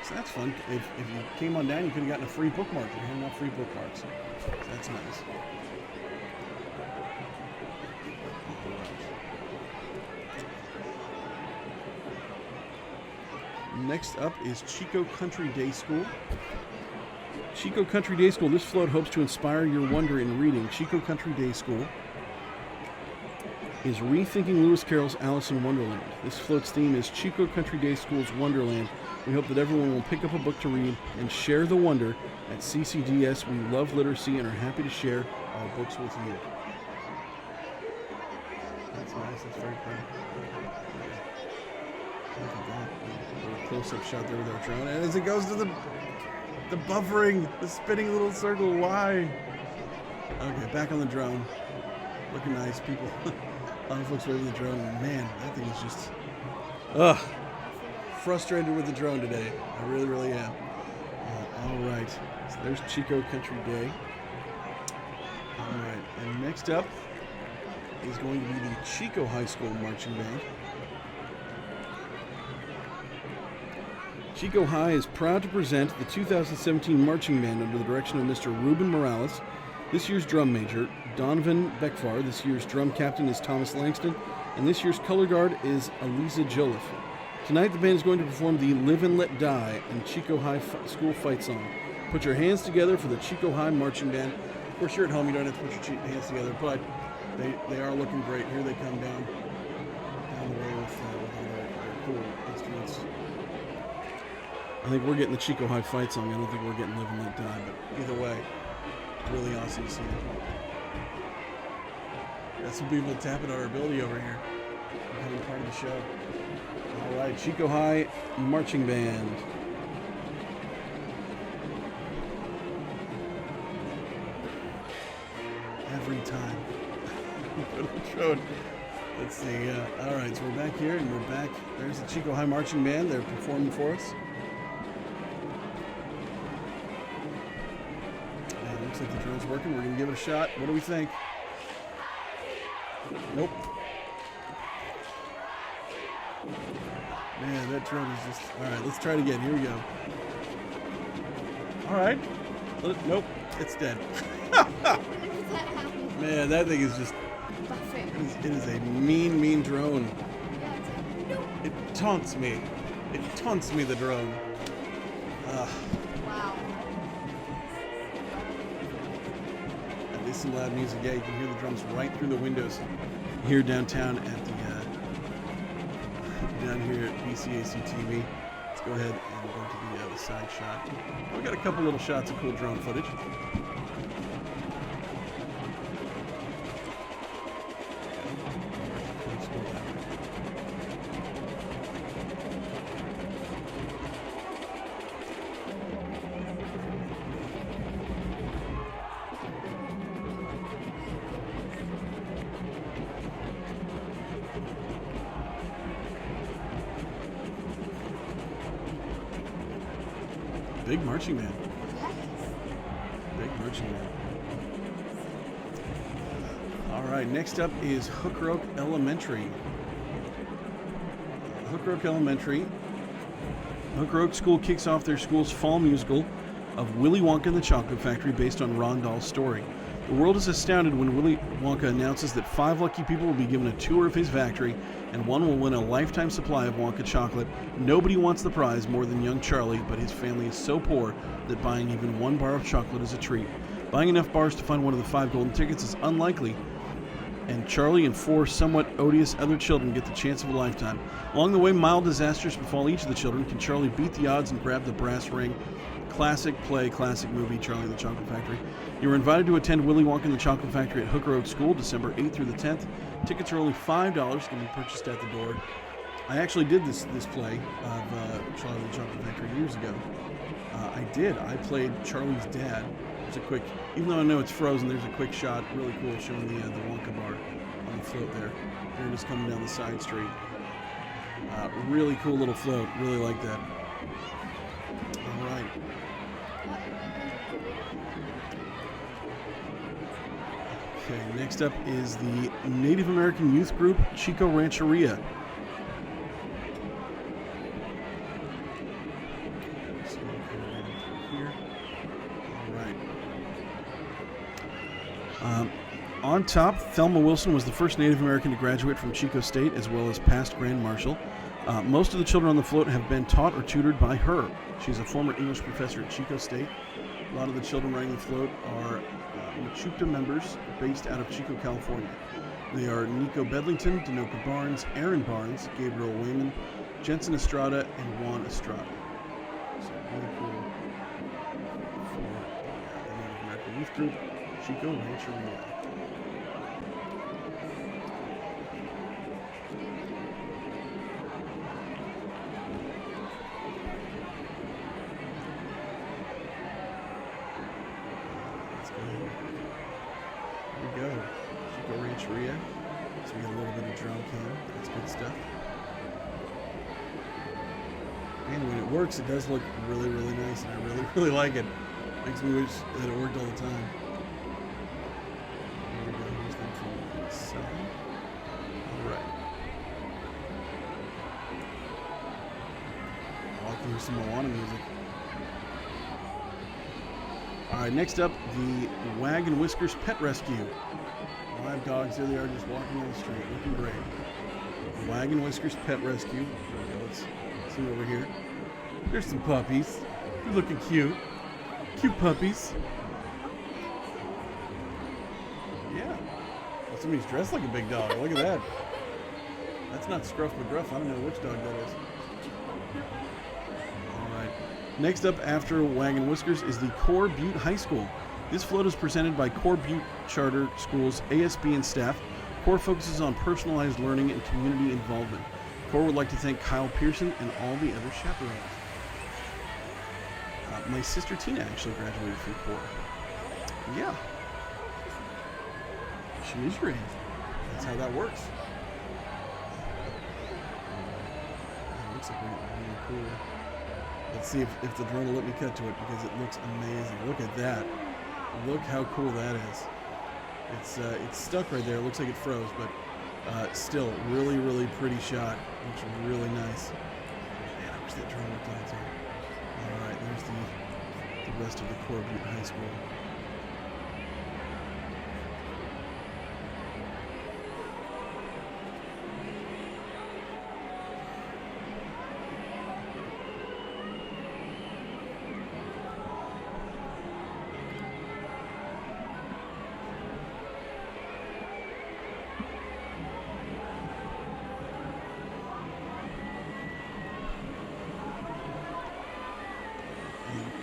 So that's fun. If you came on down, you could have gotten a free bookmark. They're handing out free bookmarks. So that's nice. Next up is Chico Country Day School. Chico Country Day School. This float hopes to inspire your wonder in reading. Chico Country Day School is rethinking Lewis Carroll's Alice in Wonderland. This float's theme is Chico Country Day School's Wonderland. We hope that everyone will pick up a book to read and share the wonder. At CCDS, we love literacy and are happy to share our books with you. That's nice. That's very cool. Look at that. A little close-up shot there with our drone. And as it goes to the buffering, the spinning little circle, why? Okay, back on the drone. Looking nice. People, a lot of folks waving the drone. Man, that thing is just, frustrated with the drone today. I really, really am. All right. So there's Chico Country Day. All right. And next up is going to be the Chico High School Marching Band. Chico High is proud to present the 2017 Marching Band under the direction of Mr. Ruben Morales. This year's drum major, Donovan Beckfar. This year's drum captain is Thomas Langston. And this year's color guard is Aliza Joliffe. Tonight the band is going to perform the Live and Let Die and Chico High School Fight Song. Put your hands together for the Chico High Marching Band. Of course, you're at home, you don't have to put your hands together, but they are looking great. Here they come down the way with cool instruments. I think we're getting the Chico High fight song. I don't think we're getting Live and Let Die, but either way, really awesome to see it. Got some people tapping on our ability over here. Having part of the show. All right, Chico High Marching Band. Every time. Let's see. All right, so we're back here, and we're back. There's the Chico High Marching Band. They're performing for us. And it looks like the drone's working. We're going to give it a shot. What do we think? Nope. Man, that drone is just... All right, let's try it again. Here we go. All right. Nope, it's dead. Man, that thing is just... It is a mean drone. It taunts me. It taunts me, the drone. Wow. And there's some loud music. Yeah, you can hear the drums right through the windows here downtown at the down here at BCACTV. Let's go ahead and go to the side shot. We got a couple little shots of cool drone footage. Big marching band. Big marching band. All right, next up is Hooker Oak Elementary. Hooker Oak Elementary. Hooker Oak School kicks off their school's fall musical of Willy Wonka and the Chocolate Factory based on Roald Dahl's story. The world is astounded when Willy Wonka announces that 5 lucky people will be given a tour of his factory and one will win a lifetime supply of Wonka chocolate. Nobody wants the prize more than young Charlie, but his family is so poor that buying even 1 bar of chocolate is a treat. Buying enough bars to find one of the 5 golden tickets is unlikely, and Charlie and 4 somewhat odious other children get the chance of a lifetime. Along the way, mild disasters befall each of the children. Can Charlie beat the odds and grab the brass ring? Classic play, classic movie, Charlie and the Chocolate Factory. You are invited to attend Willy Wonka and the Chocolate Factory at Hooker Oak School, December 8th through the 10th. Tickets are only $5, can be purchased at the door. I actually did this play of Charlie and the Chocolate Factory years ago. I played Charlie's dad. There's a quick, even though I know it's frozen, there's a quick shot, really cool, showing the Wonka bar on the float there. They're just coming down the side street. Really cool little float. Really like that. All right. Okay, next up is the Native American youth group Chico Rancheria. So here. All right. On top, Thelma Wilson was the first Native American to graduate from Chico State, as well as past Grand Marshal. Most of the children on the float have been taught or tutored by her. She's a former English professor at Chico State. A lot of the children riding the float are Machupta members based out of Chico, California. They are Nico Bedlington, Denoka Barnes, Aaron Barnes, Gabriel Wayman, Jensen Estrada, and Juan Estrada. So really cool for the Native American youth group, Chico Rancheria. Rancheria. So we got a little bit of drum cam. That's good stuff. And when it works, it does look really, really nice, and I really, really like it. Makes me wish that it worked all the time. Here we go. Here's that from the side. All right. I like to hear some Moana music. All right, next up, the Wag and Whiskers Pet Rescue. 5 dogs, there they are, just walking down the street, looking great. Wag and Whiskers Pet Rescue. Let's see over here. There's some puppies. They're looking cute. Cute puppies. Yeah. Well, somebody's dressed like a big dog. Look at that. That's not Scruff McGruff. I don't know which dog that is. All right. Next up after Wagon Whiskers is the Core Butte High School. This float is presented by Core Butte Charter Schools, ASB, and staff. Core focuses on personalized learning and community involvement. Core would like to thank Kyle Pearson and all the other chaperones. My sister Tina actually graduated from Core. Yeah. She is your age. That's how that works. It looks like really cool. Let's see if the drone will let me cut to it because it looks amazing. Look at that. Look how cool that is. It's stuck right there. It looks like it froze, but still really, really pretty shot. Looks really nice. Man, I wish that drone looked on its own. All right, there's the rest of the Core Butte High School.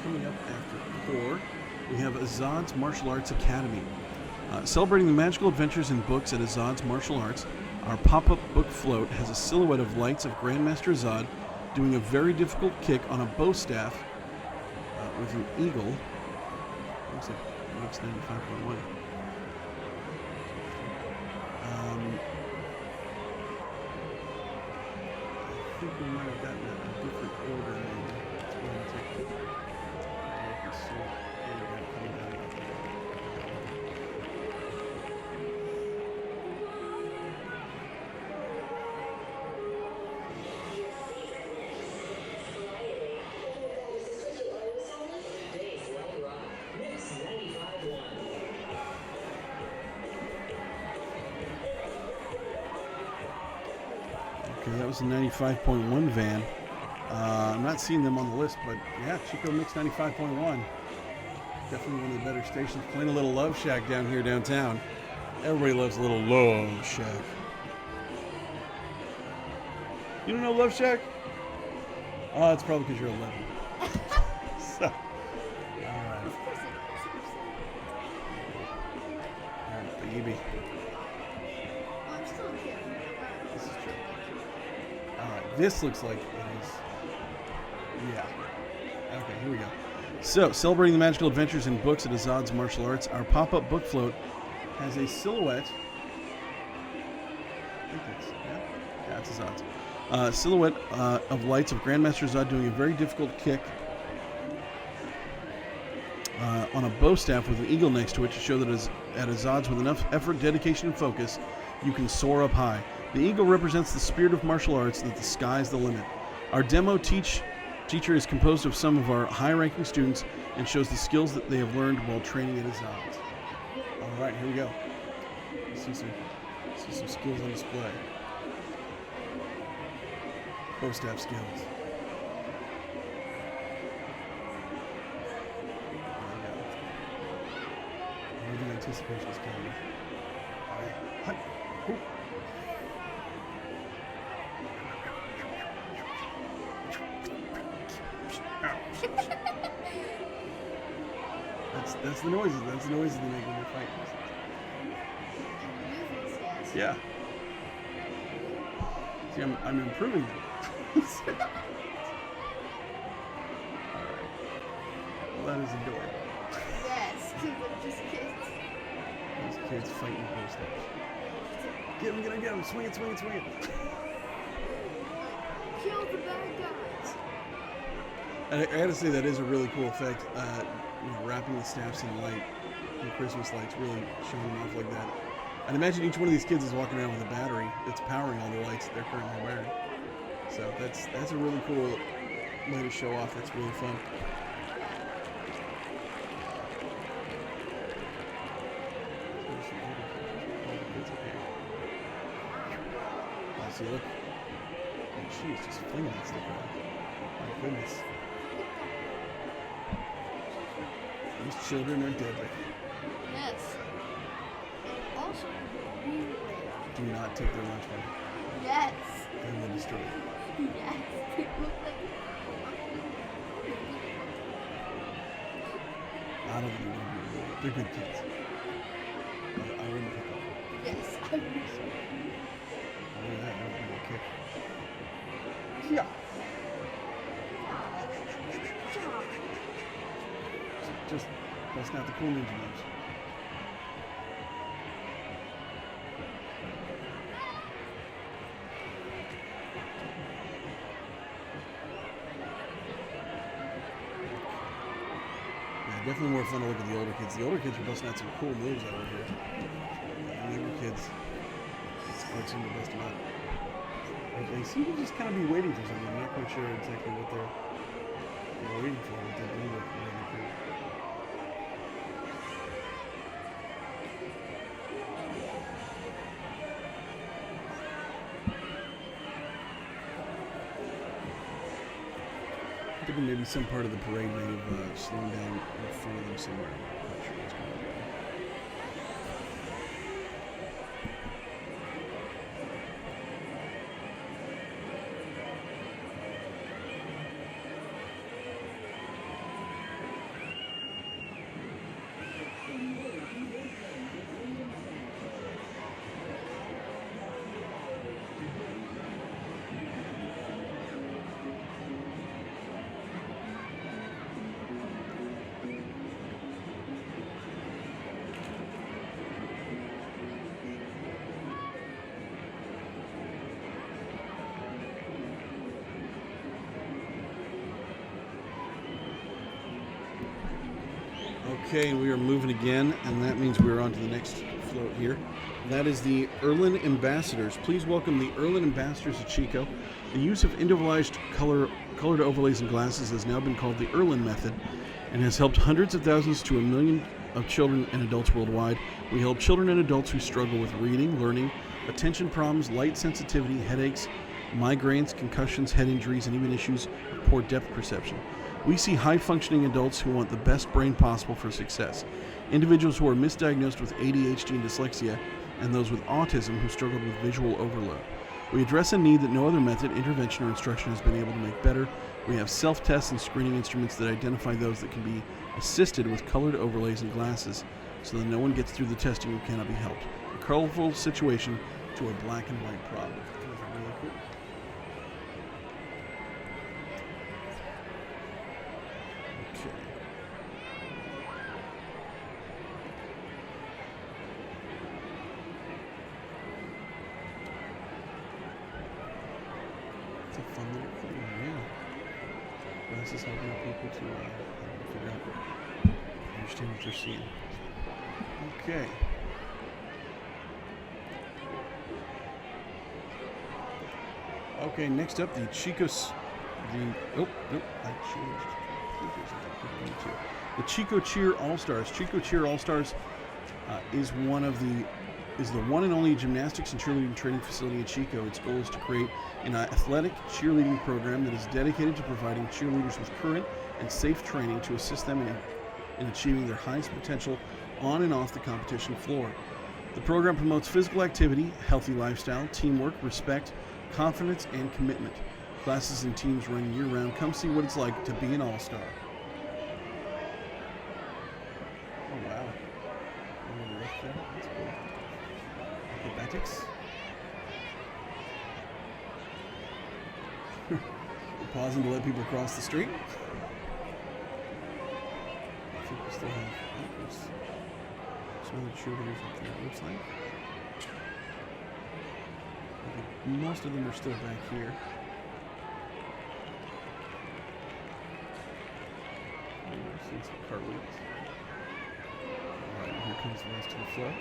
Coming up after Core, we have Azad's Martial Arts Academy. Celebrating the magical adventures in books at Azad's Martial Arts, our pop-up book float has a silhouette of lights of Grandmaster Azad doing a very difficult kick on a bow staff with an eagle. Looks like looks 95.1. I think we might have gotten a different order maybe. Let's go ahead and take it. Okay, that was the 95.1 van. I'm not seeing them on the list, but yeah, Chico Mix 95.1. Definitely one of the better stations. Playing a little Love Shack down here downtown. Everybody loves a little Love Shack. You don't know Love Shack? Oh, it's probably because you're 11. So, alright. Alright, baby. This is true. Alright, this looks like it is. Yeah. Okay, here we go. So, celebrating the magical adventures in books at Azad's Martial Arts, our pop-up book float has a silhouette. I think that's, yeah, it's Azad's. Silhouette of lights of Grandmaster Azad doing a very difficult kick on a bow staff with an eagle next to it to show that at Azad's, with enough effort, dedication, and focus, you can soar up high. The eagle represents the spirit of martial arts, that the sky's the limit. Our demo teacher is composed of some of our high-ranking students and shows the skills that they have learned while training at Azad's. All right, here we go. See some skills on display. Bow staff skills. There we go. The anticipation is coming. All right. Hut. Ooh. That's the noises. That's the noises they make when they're fighting. Yeah. See, I'm improving them. Alright. Well, that is adorable. Yes, because they're just kids. Those kids fighting bow staffs. Get him, swing it. Kill the bad guys. I gotta say, that is a really cool effect. Wrapping the staffs in light, and Christmas lights, really showing them off like that. I'd imagine each one of these kids is walking around with a battery that's powering all the lights that they're currently wearing. So that's a really cool way to show off. That's really fun. Oh, see, look. Oh, she's just flinging that stuff around. My goodness. These children are deadly. Yes. And also, beware. Do not take their lunch money. Yes. And then destroy it. Yes. They look like. I don't think they're going to be good. They're good kids. I wouldn't pick up. Yes. I would. Look at that. That would be a kick. Yeah. Just that's not the cool ninja moves. Yeah, definitely more fun to look at the older kids. The older kids are busting out some cool moves over here. The younger kids, it's seem to bust them out. They seem to just kind of be waiting for something. I'm not quite sure exactly what they're waiting for. What they're doing with the crew. I think maybe some part of the parade may have slowed down in front of them somewhere. I'm not sure what's going on. Okay, we are moving again, and that means we're on to the next float here. That is the Erlin Ambassadors. Please welcome the Erlin Ambassadors of Chico. The use of individualized colored overlays and glasses has now been called the Erlin method and has helped hundreds of thousands to 1 million of children and adults worldwide. We help children and adults who struggle with reading, learning, attention problems, light sensitivity, headaches, migraines, concussions, head injuries, and even issues of poor depth perception. We see high-functioning adults who want the best brain possible for success, individuals who are misdiagnosed with ADHD and dyslexia, and those with autism who struggled with visual overload. We address a need that no other method, intervention, or instruction has been able to make better. We have self-tests and screening instruments that identify those that can be assisted with colored overlays and glasses so that no one gets through the testing who cannot be helped. A colorful situation to a black and white problem. That was really cool. It's a fun little thing, yeah. This is helping people to figure out, understand what they're seeing. Okay. Okay, next up, the Chico's, I changed. The Chico Cheer All-Stars. Chico Cheer All-Stars is the one and only gymnastics and cheerleading training facility in Chico. Its goal is to create an athletic cheerleading program that is dedicated to providing cheerleaders with current and safe training to assist them in achieving their highest potential on and off the competition floor. The program promotes physical activity, healthy lifestyle, teamwork, respect, confidence, and commitment. Classes and teams run year-round. Come see what it's like to be an all-star. Oh, wow. That's cool. Acrobatics. Pausing to let people cross the street. I think we still have some other cheerleaders up there, it looks like. I think most of them are still back here. We're seeing some cartwheels. Alright, here comes the rest of the float.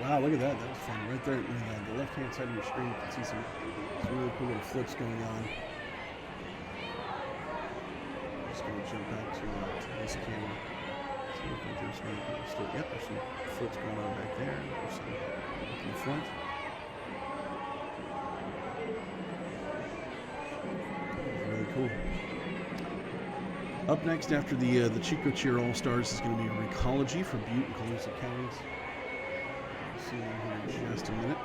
Wow, look at that. That was fun. Right there on the left-hand side of your screen, you can see some really cool little flips going on. Just just going to jump back to this camera. So look like there's some people still. Yep, there's some floats going on back there. There's some in the front. Really cool. Up next after the Chico Cheer All-Stars is going to be Recology for Butte and Colusa counties. We'll see them here in just a minute.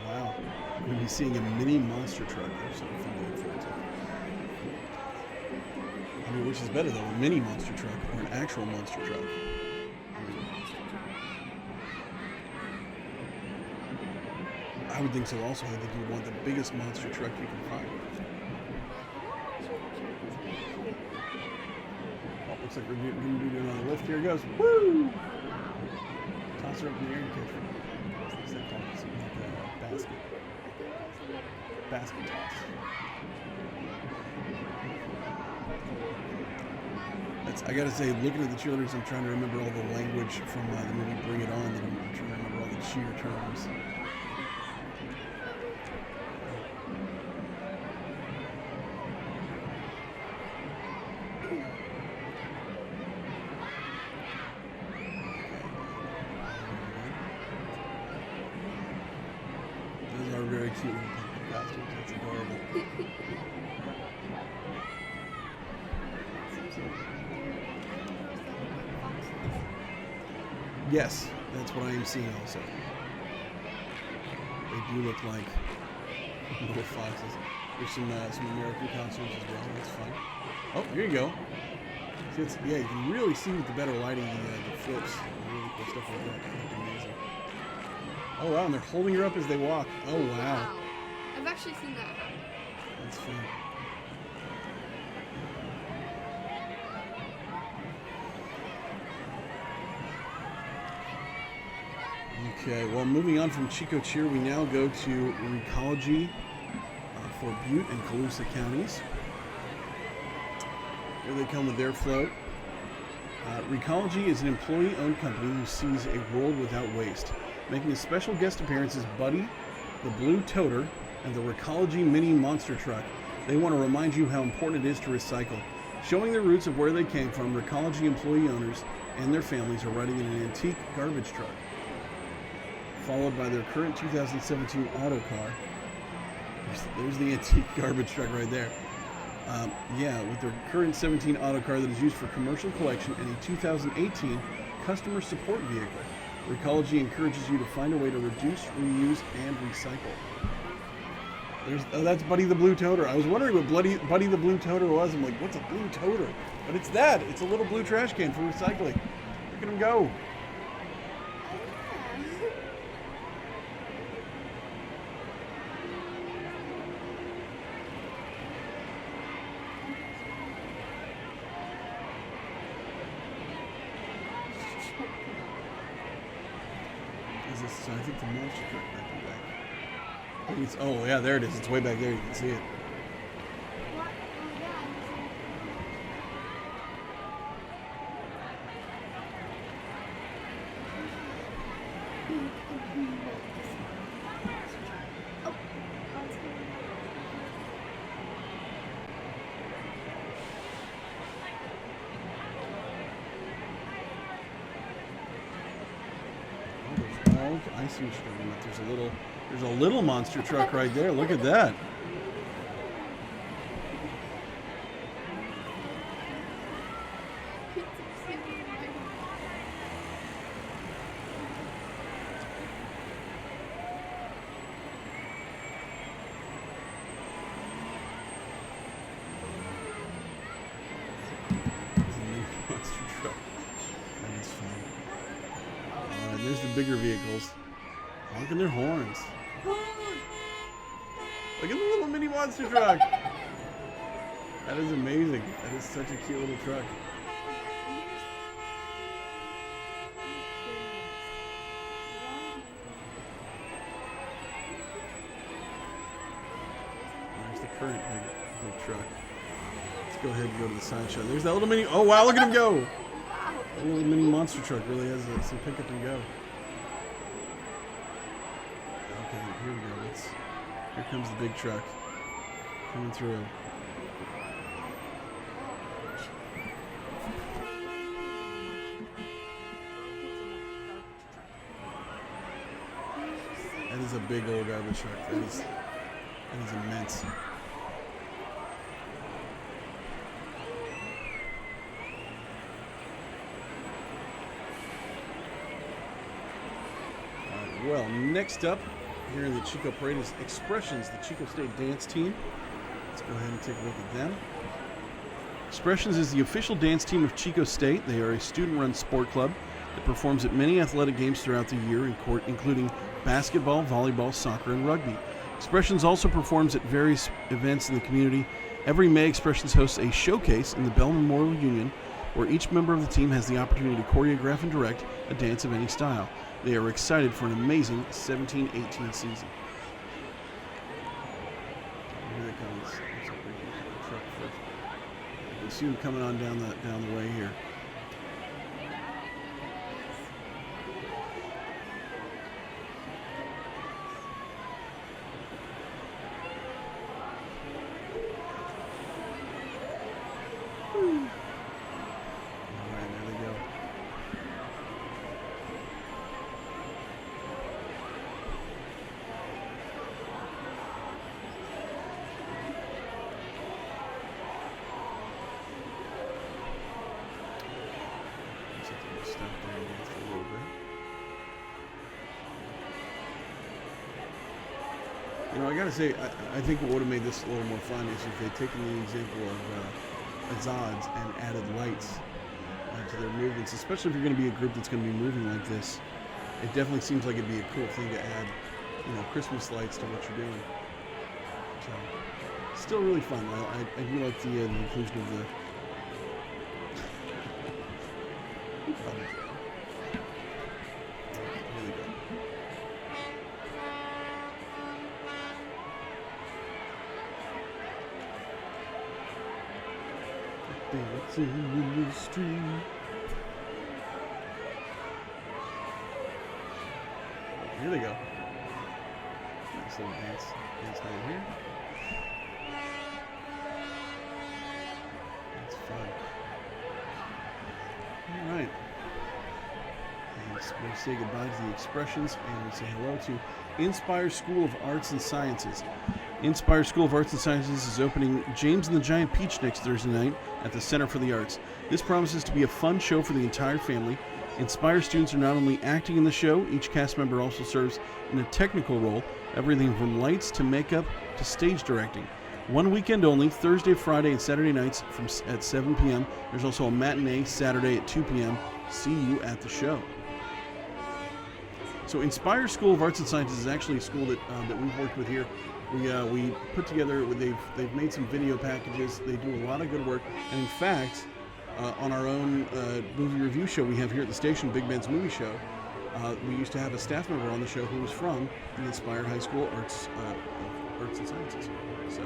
Wow. We're going to be seeing a mini monster truck. There's something fun to look forward to. I mean, which is better though, a mini monster truck or an actual monster truck? I would think so also. I think you would want the biggest monster truck you can find. Oh, looks like we're going to do another lift. Here it goes. Woo! Toss her up in the air and catch her. What's that called? Something like a basket. Basket toss. I gotta say, looking at the cheerleaders, I'm trying to remember all the language from the movie Bring It On. That I'm trying to remember all the cheer terms. Those are very cute little pumpkin costumes. That's adorable. Yes, that's what I am seeing also. They do look like little foxes. There's some American costumes as well. That's fun. Oh, here you go. See, yeah, you can really see with the better lighting the flips. Really cool stuff like that. That's amazing. Oh wow, and they're holding her up as they walk. Oh wow. I've actually seen that. That's fun. Okay, well, moving on from Chico Cheer, we now go to Recology for Butte and Colusa counties. Here they come with their float. Recology is an employee-owned company who sees a world without waste. Making a special guest appearance is Buddy, the Blue Toter, and the Recology Mini Monster Truck. They want to remind you how important it is to recycle. Showing the roots of where they came from, Recology employee owners and their families are riding in an antique garbage truck, followed by their current 2017 auto car. There's the antique garbage truck right there. Yeah, with their current 17 auto car that is used for commercial collection and a 2018 customer support vehicle. Recology encourages you to find a way to reduce, reuse, and recycle. That's Buddy the Blue Toter. I was wondering what Buddy the Blue Toter was. I'm like, what's a blue toter? But it's that. It's a little blue trash can for recycling. Look at him go. So I think the monster truck might be back. Oh yeah, there it is. It's way back there. You can see it. I see what you're talking about. There's a little monster truck right there. Look at that. There's a new monster truck. That is fun. There's the bigger vehicles. Honking their horns. Look at the little mini monster truck. That is amazing. That is such a cute little truck. There's the current big truck. Let's go ahead and go to the side shot. There's that little mini. Oh wow! Look at him go. That little mini monster truck really has some pick up and go. Okay, here we go. Here comes the big truck. coming through. That is a big old garbage truck. That is immense. Well, next up here in the Chico Parade is Expressions, the Chico State dance team. Let's go ahead and take a look at them. Expressions is the official dance team of Chico State. They are a student-run sport club that performs at many athletic games throughout the year, including basketball, volleyball, soccer, and rugby. Expressions also performs at various events in the community. Every May, Expressions hosts a showcase in the Bell Memorial Union, where each member of the team has the opportunity to choreograph and direct a dance of any style. They are excited for an amazing 17-18 season. Here they come. Let's truck first. You can see them coming on down the way here. You know, I gotta say, I think what would have made this a little more fun is if they'd taken the example of Azads and added lights to their movements, especially if you're going to be a group that's going to be moving like this. It definitely seems like it'd be a cool thing to add, you know, Christmas lights to what you're doing. So, still really fun. I do like the inclusion of the. Dancing in the street. Here they go. Nice little dance down here. That's fun. All right. And we say goodbye to the Expressions, and we say hello to Inspire School of Arts and Sciences. Inspire School of Arts and Sciences is opening James and the Giant Peach next Thursday night at the Center for the Arts. This promises to be a fun show for the entire family. Inspire students are not only acting in the show, each cast member also serves in a technical role, everything from lights to makeup to stage directing. One weekend only, Thursday, Friday, and Saturday nights at 7 p.m. There's also a matinee Saturday at 2 p.m. See you at the show. So Inspire School of Arts and Sciences is actually a school that we've worked with here. We put together, they've made some video packages. They do a lot of good work. And in fact, on our own movie review show we have here at the station, Big Ben's Movie Show, we used to have a staff member on the show who was from the Inspire High School Arts and Sciences. So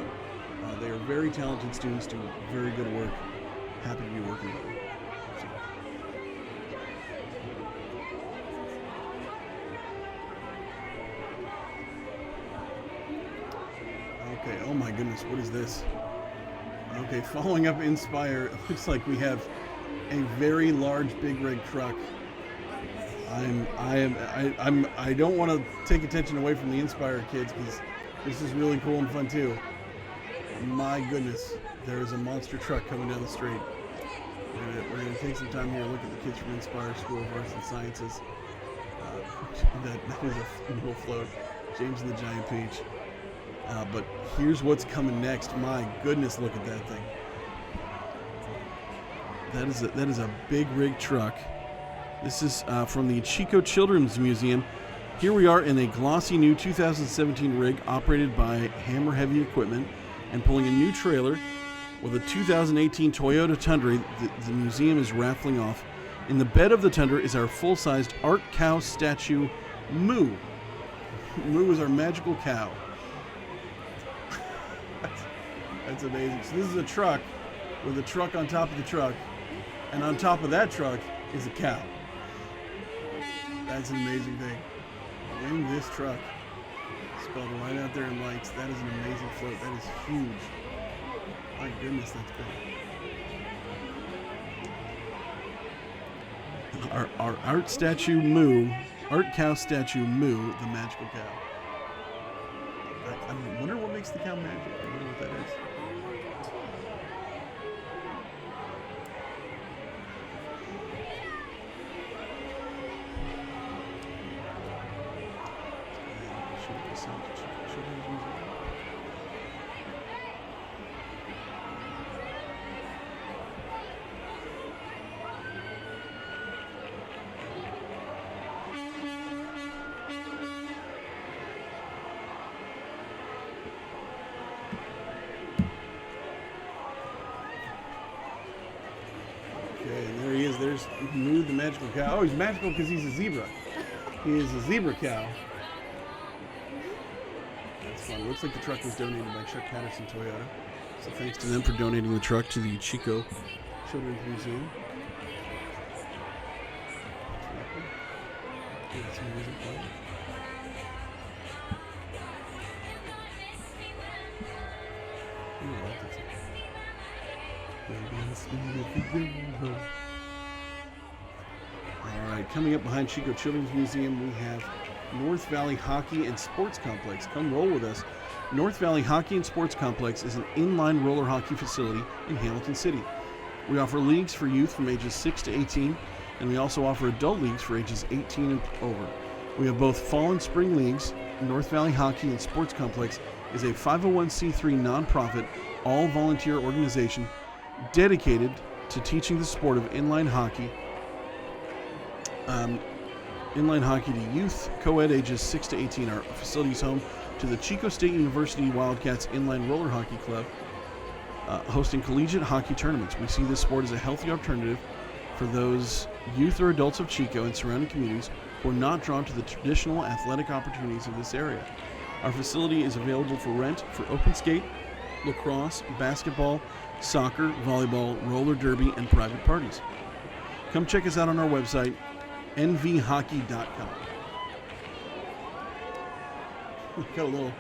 they are very talented students, do very good work. Happy to be working with them. So. Okay, oh my goodness, what is this? Okay, following up Inspire, it looks like we have a very large big rig truck. I don't want to take attention away from the Inspire kids because this is really cool and fun too. My goodness, there is a monster truck coming down the street. We're gonna take some time here and look at the kids from Inspire School of Arts and Sciences. That is a little float. James and the Giant Peach. But here's what's coming next. My goodness, look at that thing. That is a big rig truck. This is from the Chico Children's Museum. Here we are in a glossy new 2017 rig operated by Hammer Heavy Equipment and pulling a new trailer with a 2018 Toyota Tundra. The museum is raffling off. In the bed of the Tundra is our full-sized art cow statue, Moo. Moo is our magical cow. That's amazing. So this is a truck with a truck on top of the truck, and on top of that truck is a cow. That's an amazing thing. In this truck, it's called Right Out There in Lights. That is an amazing float. That is huge. My goodness, that's big. Our art statue Moo, art cow statue Moo, the magical cow. I wonder what makes the cow magic. I wonder what that is. There's Moo the magical cow. Oh, he's magical because he's a zebra. He is a zebra cow. That's fun. Looks like the truck was donated by Chuck Patterson Toyota. So thanks to them for donating the truck to the Chico Children's Museum. That's some music playing. All right, coming up behind Chico Children's Museum, we have North Valley Hockey and Sports Complex. Come roll with us. North Valley Hockey and Sports Complex is an inline roller hockey facility in Hamilton City. We offer leagues for youth from ages 6 to 18, and we also offer adult leagues for ages 18 and over. We have both fall and spring leagues. North Valley Hockey and Sports Complex is a 501c3 nonprofit, all-volunteer organization dedicated to teaching the sport of inline hockey to youth, co-ed ages 6 to 18. Our facility is home to the Chico State University Wildcats Inline Roller Hockey Club, hosting collegiate hockey tournaments. We see this sport as a healthy alternative for those youth or adults of Chico and surrounding communities who are not drawn to the traditional athletic opportunities of this area. Our facility is available for rent for open skate, lacrosse, basketball, soccer, volleyball, roller derby, and private parties. Come check us out on our website, nvhockey.com. Got a little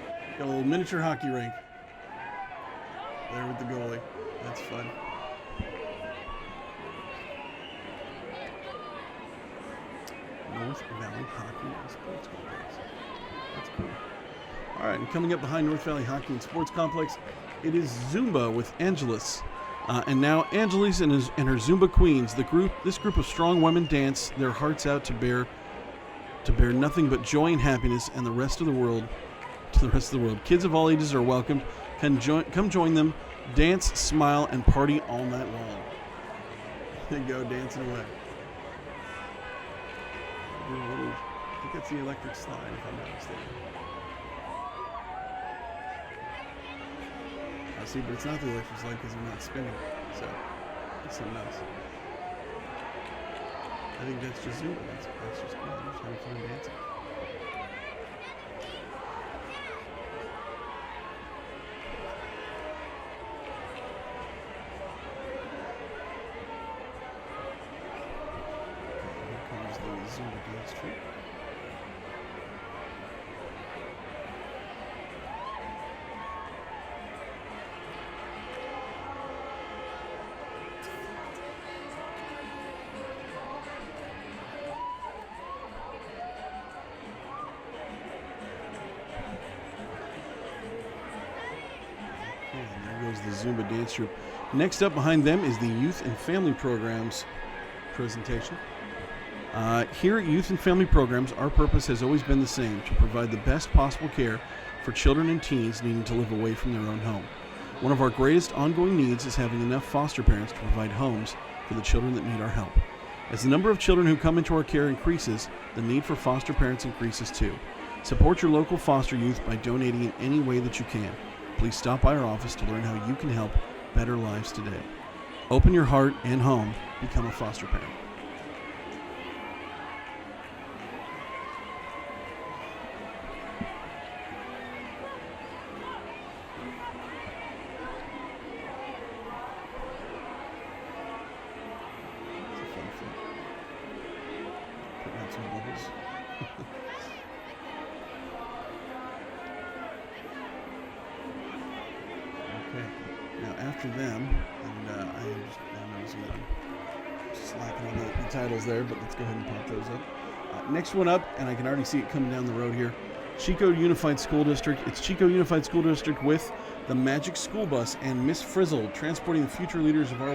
miniature hockey rink there with the goalie. That's fun. North Valley Hockey and Sports Complex. That's cool. All right, and coming up behind North Valley Hockey and Sports Complex, it is Zumba with Angeles. And now Angeles and her Zumba Queens. This group of strong women dance their hearts out to bear nothing but joy and happiness and the rest of the world. Kids of all ages are welcomed. Come join them, dance, smile, and party all night long. They go dancing away. I think that's the electric slide, if I'm not mistaken. See, but it's not the electric slide because they're not spinning, so it's something else. I think that's just Zumba. That's just cool. They're just having fun dancing. Okay, here comes the Zumba dance troupe. The Zumba dance troupe. Next up behind them is the Youth and Family Programs presentation. Here at Youth and Family Programs, our purpose has always been the same: to provide the best possible care for children and teens needing to live away from their own home. One of our greatest ongoing needs is having enough foster parents to provide homes for the children that need our help. As the number of children who come into our care increases, the need for foster parents increases too. Support your local foster youth by donating in any way that you can. Please stop by our office to learn how you can help better lives today. Open your heart and home. Become a foster parent. It's a fun film. Putting out some bubbles. after them, and I'm noticing that I'm slacking on the titles there, but let's go ahead and pop those up. Next one up, and I can already see it coming down the road here. Chico Unified School District. It's Chico Unified School District with the Magic School Bus and Miss Frizzle, transporting the future leaders of our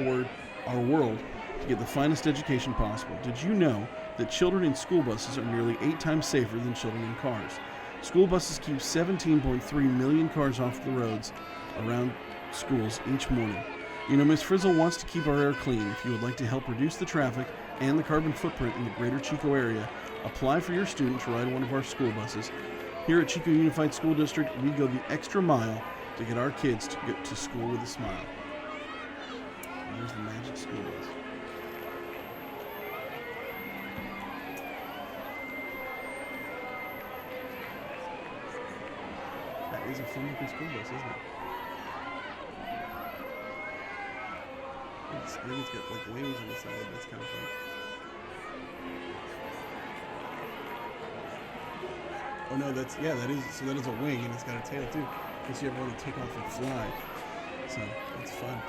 world to get the finest education possible. Did you know that children in school buses are nearly 8 times safer than children in cars? School buses keep 17.3 million cars off the roads around schools each morning. You know, Miss Frizzle wants to keep our air clean. If you would like to help reduce the traffic and the carbon footprint in the greater Chico area, apply for your student to ride one of our school buses. Here at Chico Unified School District, we go the extra mile to get our kids to get to school with a smile. And there's the Magic School Bus. That is a fun-looking school bus, isn't it? I think it's got like wings on the side. That's kind of fun. Oh no, that is a wing, and it's got a tail too, because you ever want to take off and fly. So it's fun.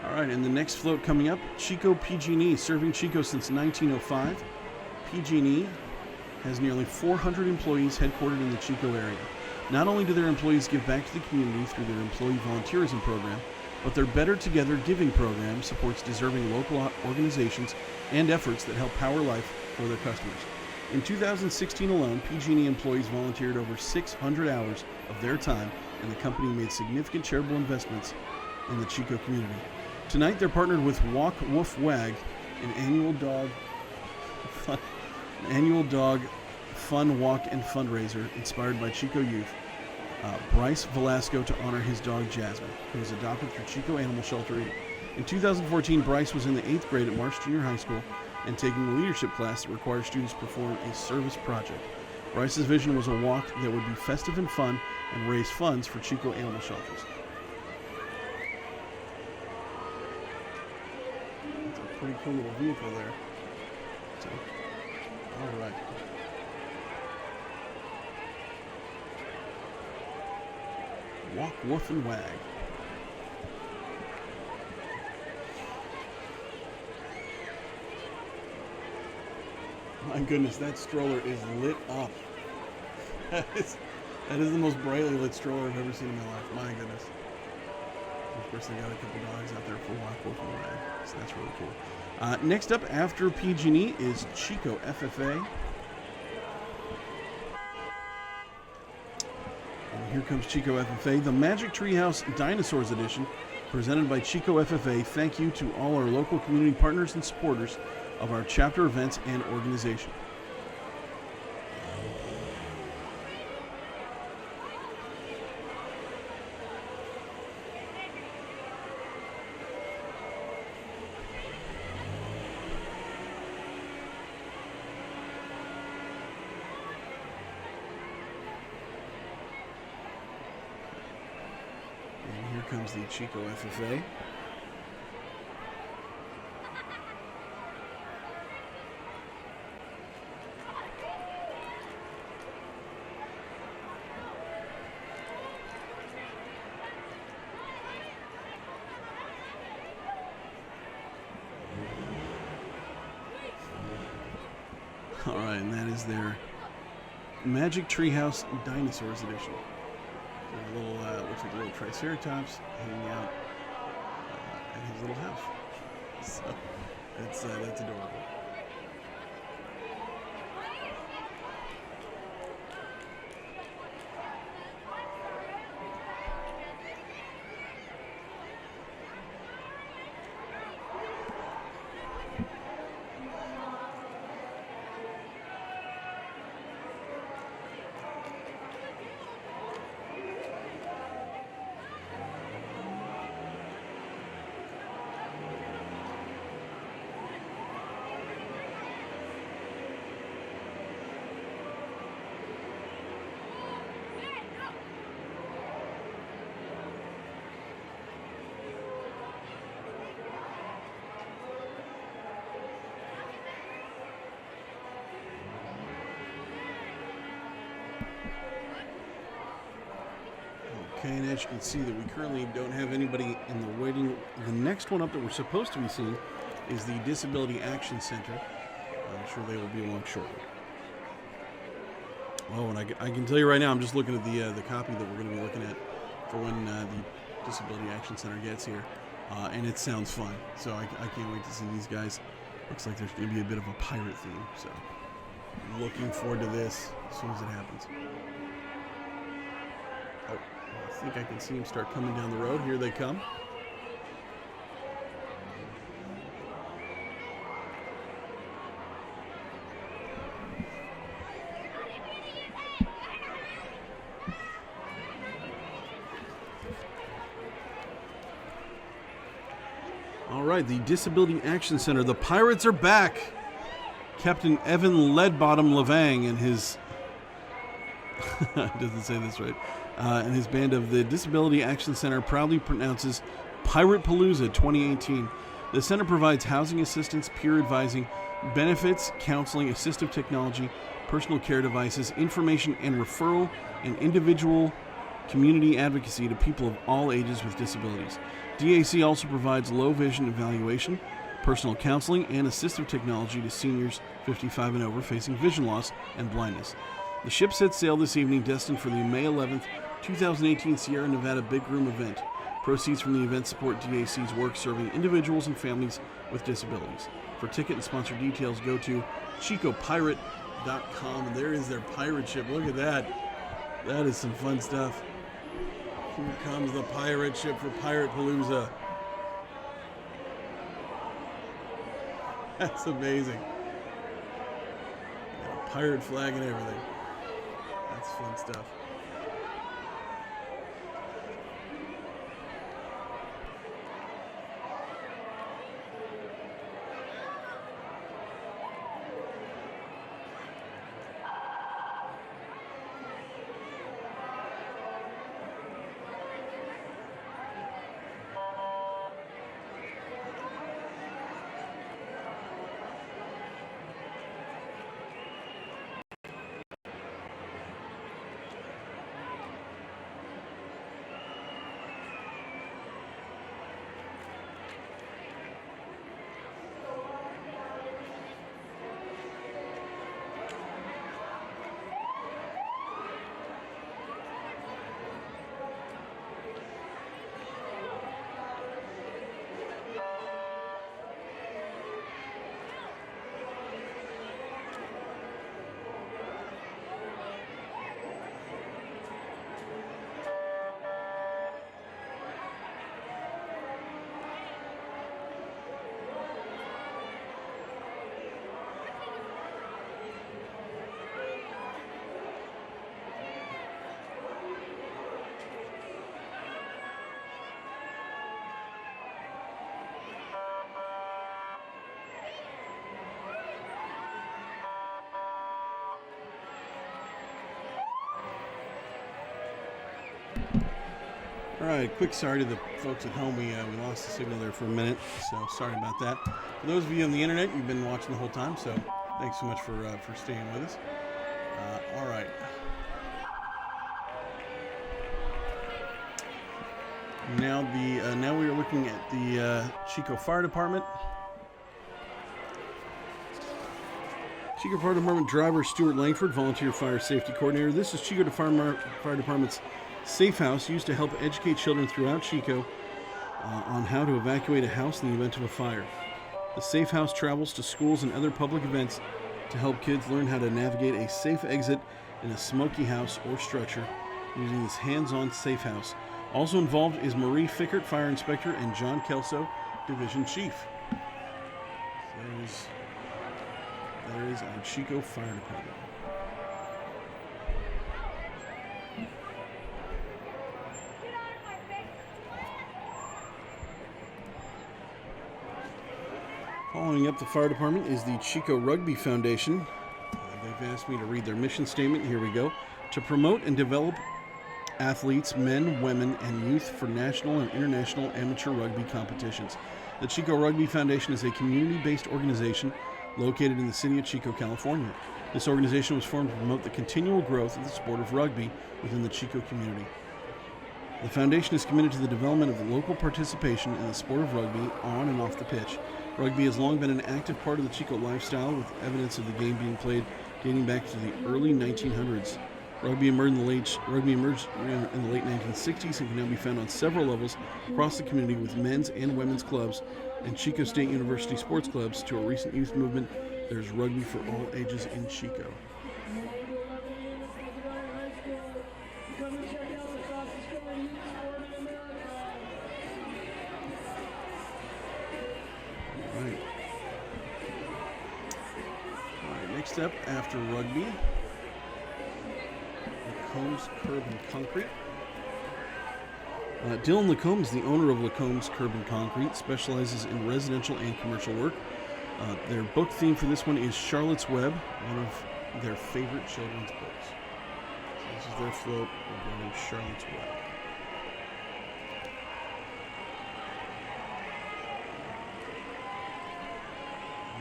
All right, and the next float coming up, Chico PG&E, serving Chico since 1905. PG&E has nearly 400 employees headquartered in the Chico area. Not only do their employees give back to the community through their employee volunteerism program, but their Better Together Giving program supports deserving local organizations and efforts that help power life for their customers. In 2016 alone, PG&E employees volunteered over 600 hours of their time, and the company made significant charitable investments in the Chico community. Tonight, they're partnered with Walk Woof Wag, an annual dog fun walk and fundraiser inspired by Chico youth. Bryce Velasco to honor his dog Jasmine, who was adopted through Chico Animal Shelter. In 2014, Bryce was in the 8th grade at Marsh Junior High School and taking a leadership class that requires students to perform a service project. Bryce's vision was a walk that would be festive and fun and raise funds for Chico Animal Shelters. That's a pretty cool little vehicle there. So, all right. Walk, woof, and wag. My goodness, that stroller is lit up. That is the most brightly lit stroller I've ever seen in my life. My goodness. Of course, they got a couple dogs out there for walk, woof, and wag. So that's really cool. Next up after PG&E is Chico FFA. Here comes Chico FFA, the Magic Treehouse Dinosaurs Edition, presented by Chico FFA. Thank you to all our local community partners and supporters of our chapter events and organization. Comes the Chico FFA. All right, and that is their Magic Treehouse Dinosaurs Edition. A little, looks like a little Triceratops hanging out at his little house. So that's adorable. Okay, and as you can see that we currently don't have anybody in the waiting. The next one up that we're supposed to be seeing is the Disability Action Center. I'm sure they will be along shortly. Oh, and I can tell you right now, I'm just looking at the copy that we're going to be looking at for when the Disability Action Center gets here, and it sounds fun. So I can't wait to see these guys. Looks like there's going to be a bit of a pirate theme, so I'm looking forward to this as soon as it happens. Oh, I think I can see them start coming down the road. Here they come. All right, the Disability Action Center. The Pirates are back. Captain Evan Leadbottom Levang and his doesn't say this right. And his band of the Disability Action Center proudly pronounces Pirate Palooza 2018. The center provides housing assistance, peer advising, benefits, counseling, assistive technology, personal care devices, information and referral, and individual community advocacy to people of all ages with disabilities. DAC also provides low vision evaluation, personal counseling, and assistive technology to seniors 55 and over facing vision loss and blindness. The ship set sail this evening, destined for the May 11th, 2018 Sierra Nevada Big Room event. Proceeds from the event support DAC's work serving individuals and families with disabilities. For ticket and sponsor details, go to chicopirate.com. And there is their pirate ship. Look at that. That is some fun stuff. Here comes the pirate ship for Pirate Palooza. That's amazing. Got a pirate flag and everything. That's fun stuff. All right, quick sorry to the folks at home. We lost the signal there for a minute, so sorry about that. For those of you on the internet, you've been watching the whole time, so thanks so much for staying with us. All right. Now we are looking at the Chico Fire Department. Chico Fire Department driver Stuart Langford, volunteer fire safety coordinator. This is Chico Fire Department's Safe House, used to help educate children throughout Chico on how to evacuate a house in the event of a fire. The Safe House travels to schools and other public events to help kids learn how to navigate a safe exit in a smoky house or structure using this hands-on Safe House. Also involved is Marie Fickert, Fire Inspector, and John Kelso, Division Chief. There is our Chico Fire Department. Following up the fire department is the Chico Rugby Foundation. They've asked me to read their mission statement. Here we go. To promote and develop athletes, men, women, and youth for national and international amateur rugby competitions. The Chico Rugby Foundation is a community-based organization located in the city of Chico, California. This organization was formed to promote the continual growth of the sport of rugby within the Chico community. The foundation is committed to the development of local participation in the sport of rugby on and off the pitch. Rugby has long been an active part of the Chico lifestyle, with evidence of the game being played dating back to the early 1900s. Rugby emerged in the late 1960s and can now be found on several levels across the community, with men's and women's clubs and Chico State University sports clubs. To a recent youth movement, there's rugby for all ages in Chico. All right, next up after rugby, Lacomb's Curb and Concrete. Dylan Lacombe is the owner of Lacomb's Curb and Concrete, specializes in residential and commercial work. Their book theme for this one is Charlotte's Web, one of their favorite children's books. So this is their float regarding Charlotte's Web.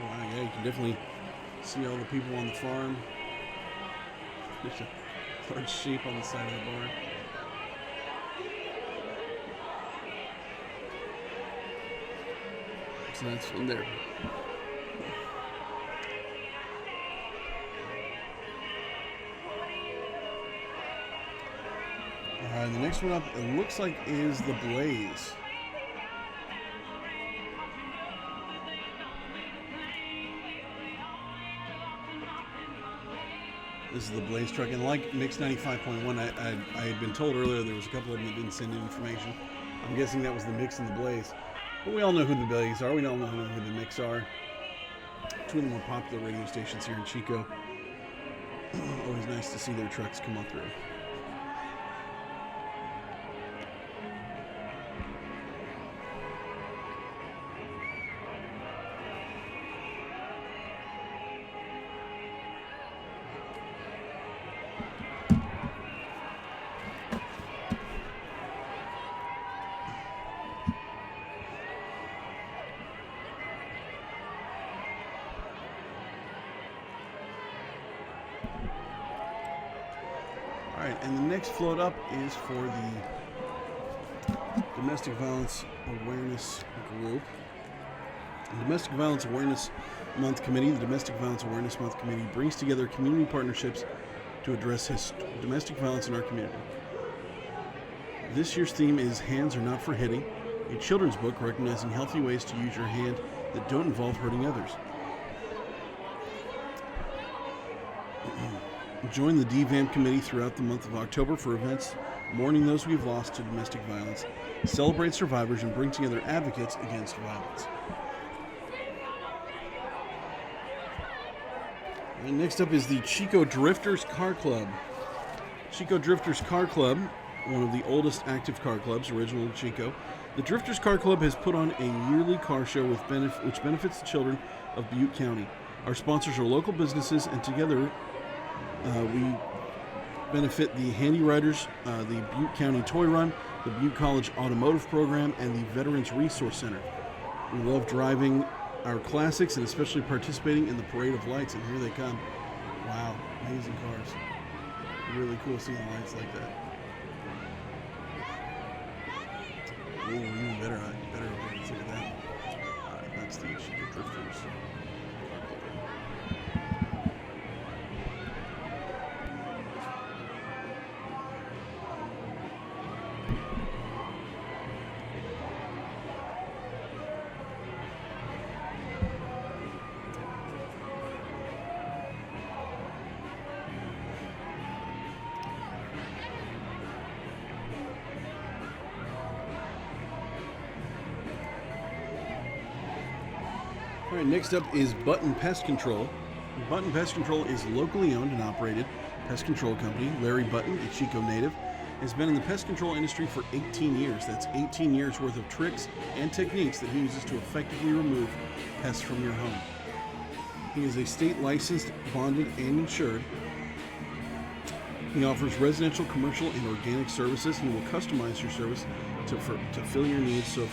Wow, yeah, you can definitely see all the people on the farm. There's a large sheep on the side of the barn. So that's from there. Alright, the next one up, it looks like, is the Blaze. This is the Blaze truck, and like Mix 95.1, I had been told earlier there was a couple of them that didn't send in information. I'm guessing that was the Mix and the Blaze. But we all know who the Blaze are. We all know who the Mix are. Two of the more popular radio stations here in Chico. Always nice to see their trucks come on through. All right, and the next float up is for the Domestic Violence Awareness Group. The Domestic Violence Awareness Month Committee, the Domestic Violence Awareness Month Committee, brings together community partnerships to address domestic violence in our community. This year's theme is Hands Are Not for Hitting, a children's book recognizing healthy ways to use your hand that don't involve hurting others. Join the DVAM committee throughout the month of October for events mourning those we've lost to domestic violence, celebrate survivors, and bring together advocates against violence. And next up is the Chico Drifters Car Club. Chico Drifters Car Club, one of the oldest active car clubs, original to Chico. The Drifters Car Club has put on a yearly car show which benefits the children of Butte County. Our sponsors are local businesses, and together we benefit the Handy Riders, the Butte County Toy Run, the Butte College Automotive Program, and the Veterans Resource Center. We love driving our classics and especially participating in the Parade of Lights, and here they come. Wow, amazing cars. Really cool seeing the lights like that. Oh, even better look at that. All right, that's the Chico Drifters. All right, next up is Button Pest Control. Button Pest Control is locally owned and operated pest control company. Larry Button, a Chico native, has been in the pest control industry for 18 years. That's 18 years worth of tricks and techniques that he uses to effectively remove pests from your home. He is a state licensed, bonded, and insured. He offers residential, commercial, and organic services. He will customize your service to fill your needs. So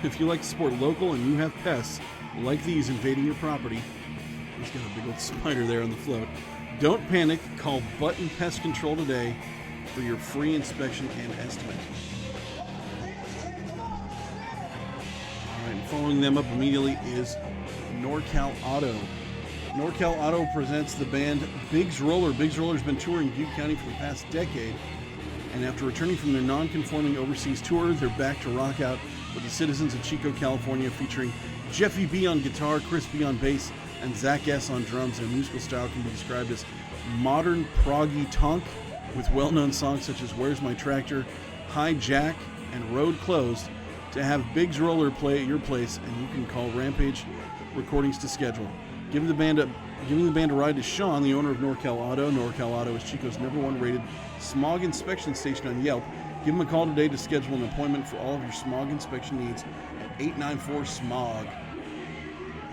if you like to support local and you have pests like these invading your property, he's got a big old spider there on the float. Don't panic. Call Button Pest Control today for your free inspection and estimate. All right, and following them up immediately is NorCal Auto. NorCal Auto presents the band Biggs Roller. Biggs Roller's been touring Butte County for the past decade, and after returning from their non-conforming overseas tour, they're back to rock out with the citizens of Chico, California, featuring Jeffy B on guitar, Chris B on bass, and Zach S on drums. Their musical style can be described as modern proggy tonk, with well-known songs such as Where's My Tractor, Hi Jack, and Road Closed. To have Biggs Roller play at your place, and you can call Rampage Recordings to schedule. Giving the band a ride is Sean, the owner of NorCal Auto. NorCal Auto is Chico's #1 rated smog inspection station on Yelp. Give them a call today to schedule an appointment for all of your smog inspection needs at 894-SMOG.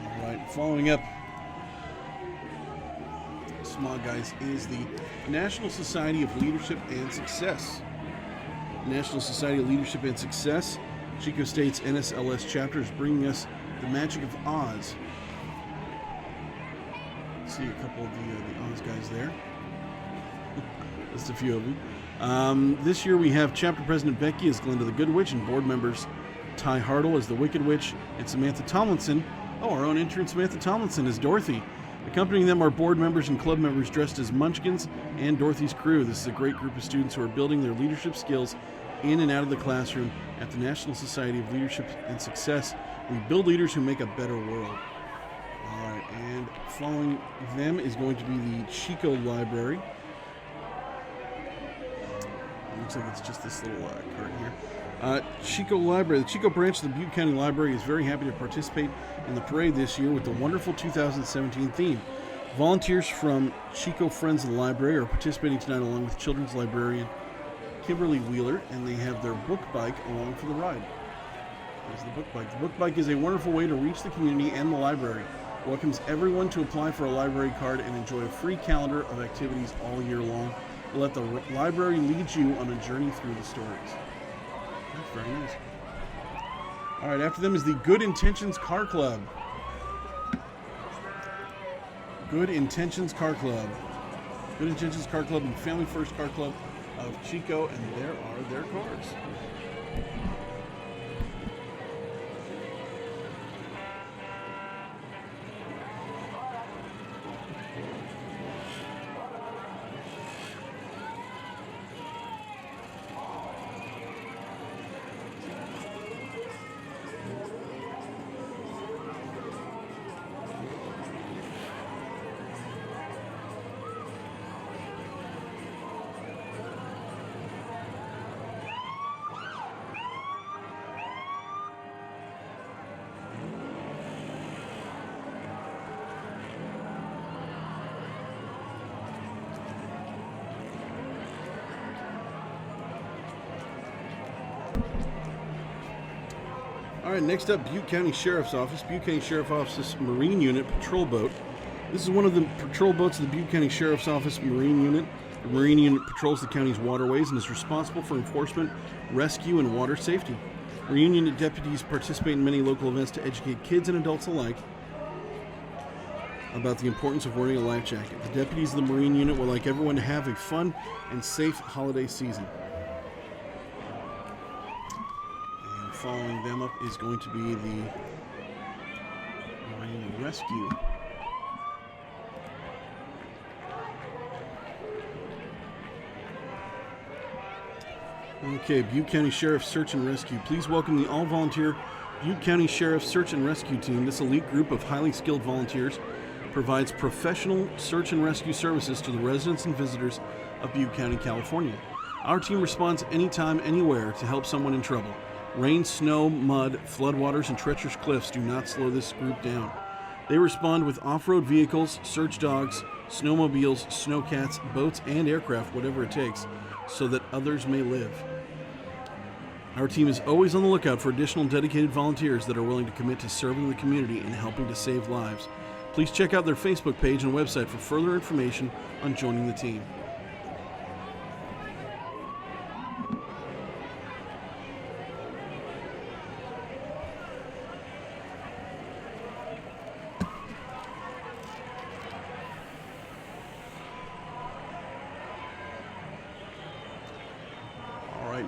All right, following up, Smog guys, is the National Society of Leadership and Success. National Society of Leadership and Success, Chico State's NSLS chapter, is bringing us the Magic of Oz. See a couple of the Oz guys there. Just a few of them. This year we have chapter president Becky as Glenda the Good Witch, and board members Ty Hartle as the Wicked Witch, and Samantha Tomlinson, our own intern Samantha Tomlinson, as Dorothy. Accompanying them are board members and club members dressed as Munchkins and Dorothy's crew. This is a great group of students who are building their leadership skills in and out of the classroom at the National Society of Leadership and Success. We build leaders who make a better world. All right, and following them is going to be the Chico Library. It looks like it's just this little card here. Chico Library. The Chico branch of the Butte County Library is very happy to participate in the parade this year with the wonderful 2017 theme. Volunteers from Chico Friends of the Library are participating tonight along with children's librarian Kimberly Wheeler, and they have their book bike along for the ride. There's the book bike. The book bike is a wonderful way to reach the community and the library. Welcomes everyone to apply for a library card and enjoy a free calendar of activities all year long. We'll let the library lead you on a journey through the stories. That's very nice. All right, after them is the Good Intentions Car Club. Good Intentions Car Club. Good Intentions Car Club and Family First Car Club of Chico, and there are their cars. All right, next up, Butte County Sheriff's Office. Butte County Sheriff's Office Marine Unit Patrol Boat. This is one of the patrol boats of the Butte County Sheriff's Office Marine Unit. The Marine Unit patrols the county's waterways and is responsible for enforcement, rescue, and water safety. Marine Unit deputies participate in many local events to educate kids and adults alike about the importance of wearing a life jacket. The deputies of the Marine Unit would like everyone to have a fun and safe holiday season. And following them up is going to be the Marine Rescue. Okay, Butte County Sheriff Search and Rescue. Please welcome the all-volunteer Butte County Sheriff Search and Rescue Team. This elite group of highly skilled volunteers provides professional search and rescue services to the residents and visitors of Butte County, California. Our team responds anytime, anywhere to help someone in trouble. Rain, snow, mud, floodwaters, and treacherous cliffs do not slow this group down. They respond with off-road vehicles, search dogs, snowmobiles, snowcats, boats, and aircraft, whatever it takes, so that others may live. Our team is always on the lookout for additional dedicated volunteers that are willing to commit to serving the community and helping to save lives. Please check out their Facebook page and website for further information on joining the team.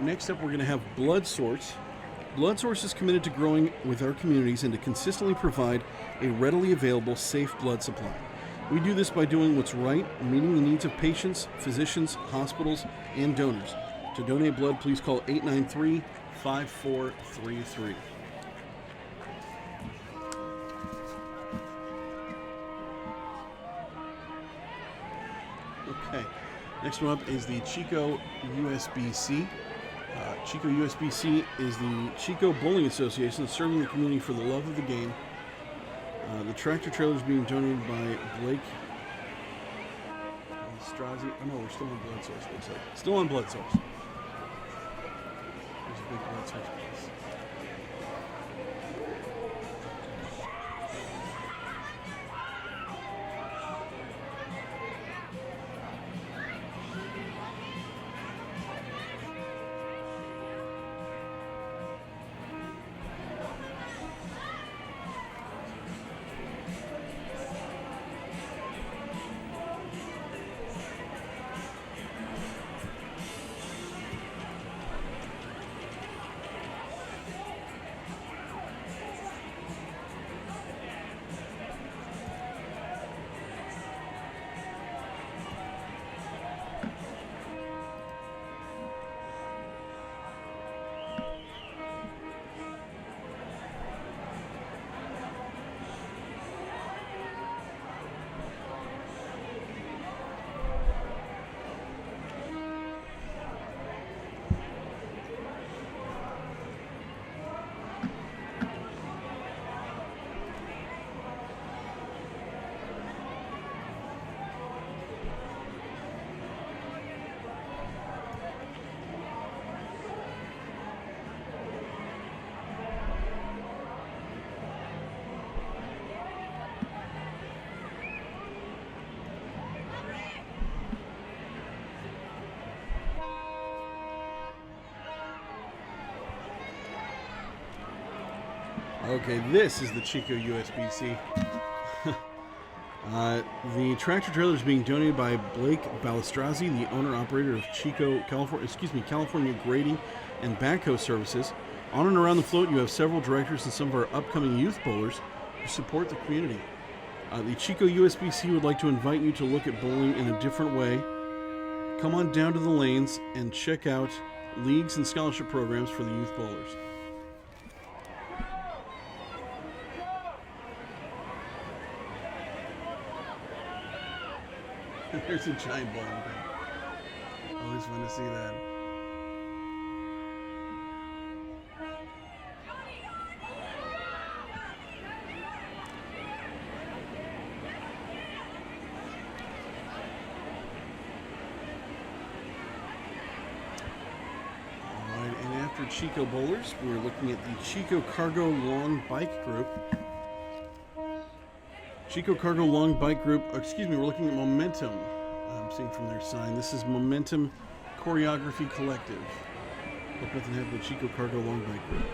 next up we're going to have Blood Source. Blood Source is committed to growing with our communities and to consistently provide a readily available, safe blood supply. We do this by doing what's right, meeting the needs of patients, physicians, hospitals, and donors. To donate blood, please call 893-5433. Okay, next one up is the Chico USBC. Chico USBC is the Chico Bowling Association serving the community for the love of the game. The tractor trailer is being donated by Blake Strazi. Oh no, we're still on Blood Source. Looks like still on Blood Source. There's a big Blood Source place. Okay, this is the Chico USBC. The tractor trailer is being donated by Blake Balestrazzi, the owner-operator of Chico, California Grading and Backhoe Services. On and around the float, you have several directors and some of our upcoming youth bowlers who support the community. The Chico USBC would like to invite you to look at bowling in a different way. Come on down to the lanes and check out leagues and scholarship programs for the youth bowlers. There's a giant bowling pin. Always fun to see that. Alright, and after Chico Bowlers, we're looking at the Chico Cargo Long Bike Group. Chico Cargo Long Bike Group, we're looking at Momentum. I'm seeing from their sign. This is Momentum Choreography Collective. Hope nothing happened with Chico Cargo Long Bike Group.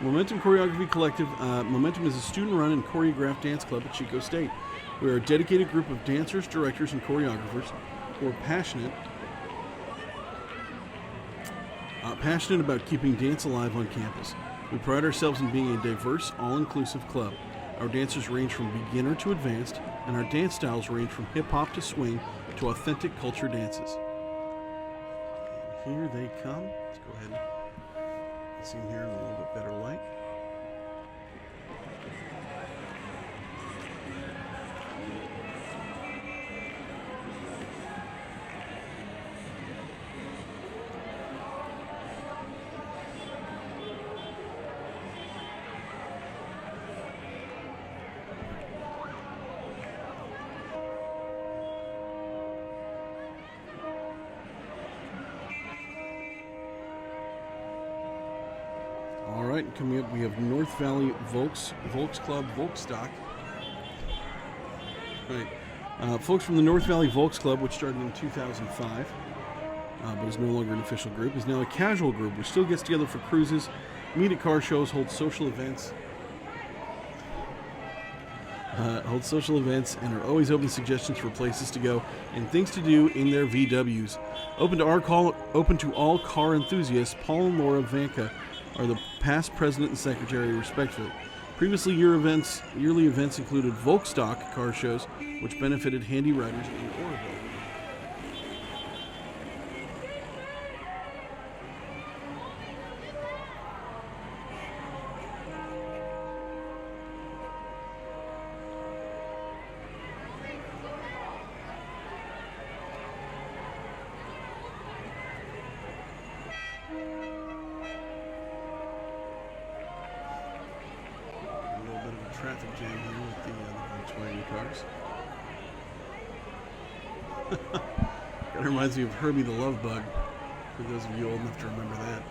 Momentum Choreography Collective. Momentum is a student-run and choreographed dance club at Chico State. We are a dedicated group of dancers, directors, and choreographers who are passionate about keeping dance alive on campus. We pride ourselves in being a diverse, all-inclusive club. Our dancers range from beginner to advanced, and our dance styles range from hip-hop to swing to authentic culture dances. And here they come. Let's go ahead and see them here in a little bit better light. Alright, coming up we have North Valley Volks Club Volkstock. Right. Folks from the North Valley Volks Club, which started in 2005, but is no longer an official group, is now a casual group which still gets together for cruises, meet at car shows, holds social events. hold social events, and are always open to suggestions for places to go and things to do in their VWs. Open to all car enthusiasts, Paul and Laura Vanka are the past president and secretary, respectively. Previously, yearly events included Volkstock car shows, which benefited handy riders in Oroville. Traffic jam here with the Volkswagen cars. Kind of reminds me of Herbie the Love Bug, for those of you old enough to remember that.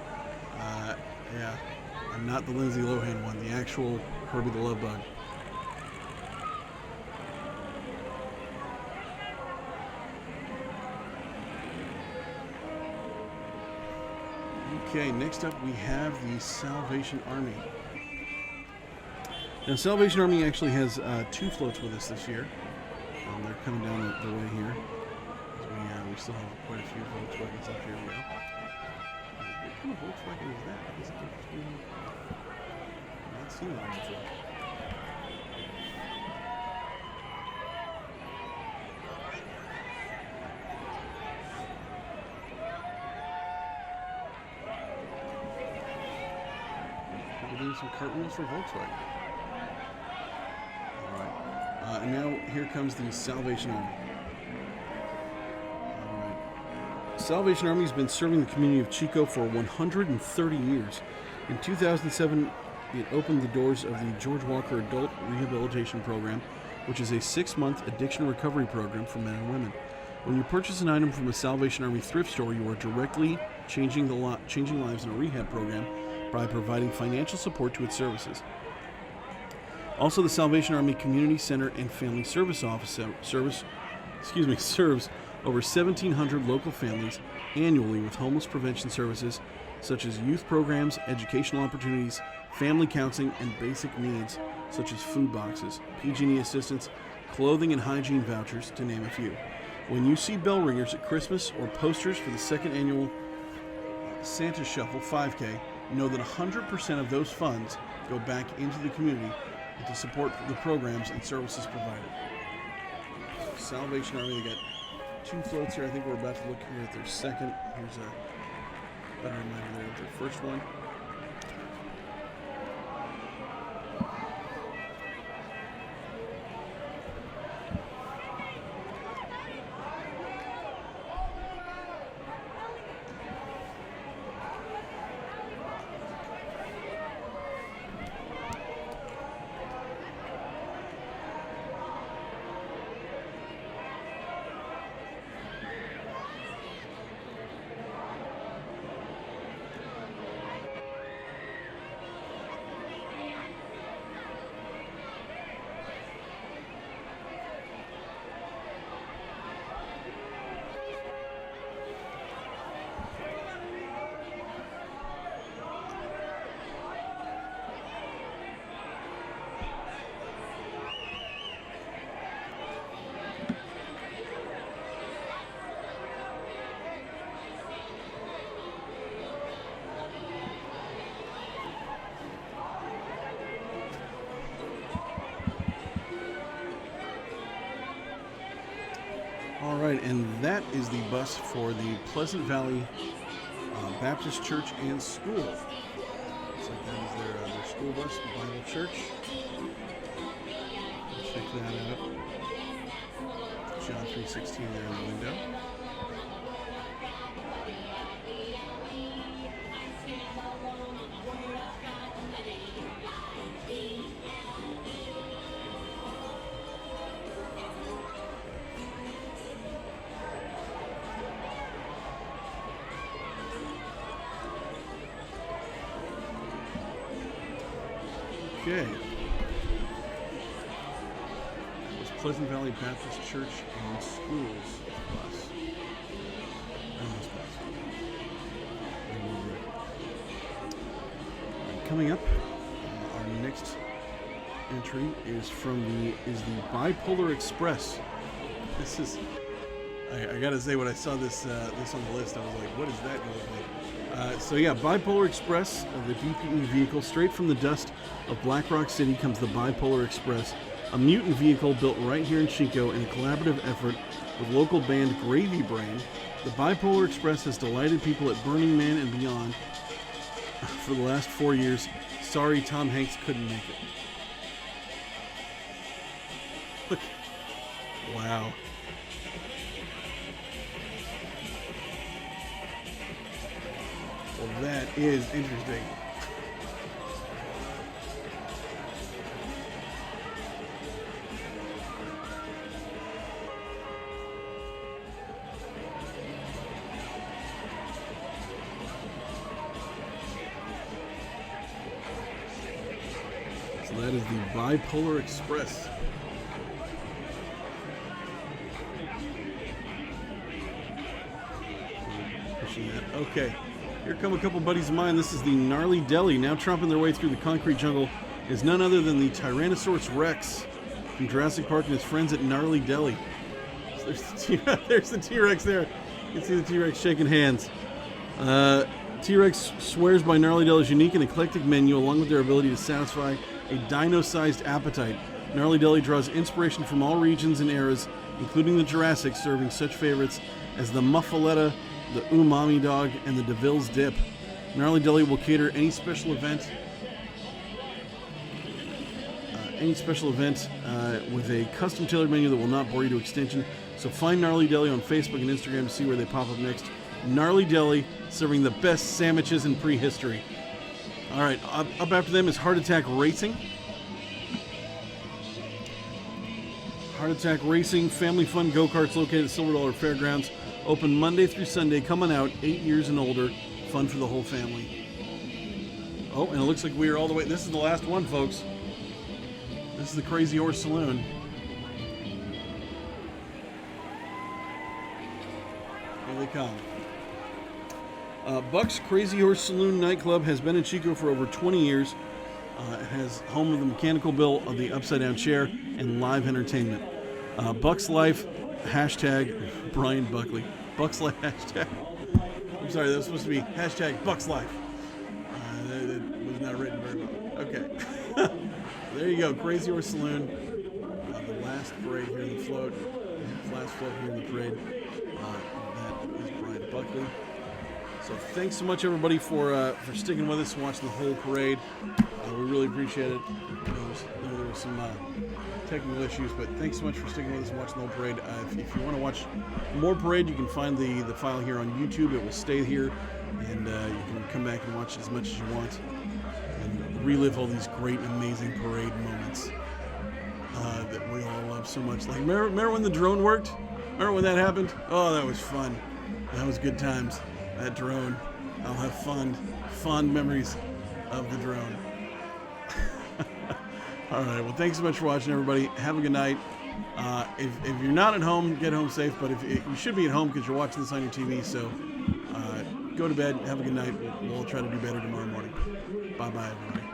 Yeah, I'm not the Lindsay Lohan one, the actual Herbie the Love Bug. Okay, next up we have the Salvation Army. Now, Salvation Army actually has 2 floats with us this year. They're coming down the way here. We still have quite a few Volkswagens up here. What kind of Volkswagen is that? Is it I've not seen that before. We're doing some cartwheels for Volkswagen. And now here comes the Salvation Army. All right. Salvation Army has been serving the community of Chico for 130 years. In 2007, it opened the doors of the George Walker Adult Rehabilitation Program, which is a 6-month addiction recovery program for men and women. When you purchase an item from a Salvation Army thrift store, you are directly changing lives in a rehab program by providing financial support to its services. Also, the Salvation Army Community Center and Family Service Office serves over 1,700 local families annually with homeless prevention services such as youth programs, educational opportunities, family counseling, and basic needs such as food boxes, PG&E assistance, clothing and hygiene vouchers, to name a few. When you see bell ringers at Christmas or posters for the 2nd annual Santa Shuffle 5K, know that 100% of those funds go back into the community to support the programs and services provided. So Salvation Army, they got 2 floats here. I think we're about to look here at their second. Here's a better reminder there of their first one. All right, and that is the bus for the Pleasant Valley Baptist Church and School. Looks like that is their school bus, Bible Church. Check that out. John 3:16 there in the window. Okay. It was Pleasant Valley Baptist Church and Schools bus. Coming up, our next entry is the Bipolar Express. This is, I gotta say, when I saw this on the list, I was like, what is that going to look like? So yeah, Bipolar Express, the DPE vehicle. Straight from the dust of Black Rock City comes the Bipolar Express, a mutant vehicle built right here in Chico in a collaborative effort with local band Gravy Brain. The Bipolar Express has delighted people at Burning Man and beyond for the last 4 years. Sorry, Tom Hanks couldn't make it. Look. Wow. Well, that is interesting. So that is the Bipolar Express. Pushing that. Okay. Here come a couple buddies of mine. This is the Gnarly Deli. Now tromping their way through the concrete jungle is none other than the Tyrannosaurus Rex from Jurassic Park and his friends at Gnarly Deli. So there's the T-Rex there. You can see the T-Rex shaking hands. T-Rex swears by Gnarly Deli's unique and eclectic menu along with their ability to satisfy a dino-sized appetite. Gnarly Deli draws inspiration from all regions and eras, including the Jurassic, serving such favorites as the Muffaletta, the Umami Dog, and the DeVille's Dip. Gnarly Deli will cater any special event with a custom-tailored menu that will not bore you to extinction. So find Gnarly Deli on Facebook and Instagram to see where they pop up next. Gnarly Deli, serving the best sandwiches in prehistory. All right, up after them is Heart Attack Racing. Heart Attack Racing, family fun go-karts located at Silver Dollar Fairgrounds. Open Monday through Sunday. Coming out 8 years and older. Fun for the whole family. Oh, and it looks like we are all the way. This is the last one, folks. This is the Crazy Horse Saloon. Here they come. Buck's Crazy Horse Saloon nightclub has been in Chico for over 20 years. It has home of the mechanical built of the upside down chair and live entertainment. Buck's Life, hashtag Brian Buckley. Buck's Life, hashtag. I'm sorry, that was supposed to be hashtag Buck's Life. That was not written very well. Okay. There you go, Crazy Horse Saloon. The last parade here in the float. Last float here in the parade. That is Brian Buckley. So thanks so much, everybody, for sticking with us and watching the whole parade. We really appreciate it. There were some technical issues, but thanks so much for sticking with us and watching the whole parade. If you want to watch more parade, you can find the file here on YouTube. It will stay here, and you can come back and watch it as much as you want and relive all these great, amazing parade moments that we all love so much. Like, remember when the drone worked? Remember when that happened? Oh, that was fun. That was good times. That drone. I'll have fond memories of the drone. All right. Well, thanks so much for watching, everybody. Have a good night. If you're not at home, get home safe. But if you should be at home because you're watching this on your TV, so go to bed. Have a good night. We'll try to do better tomorrow morning. Bye-bye, everybody.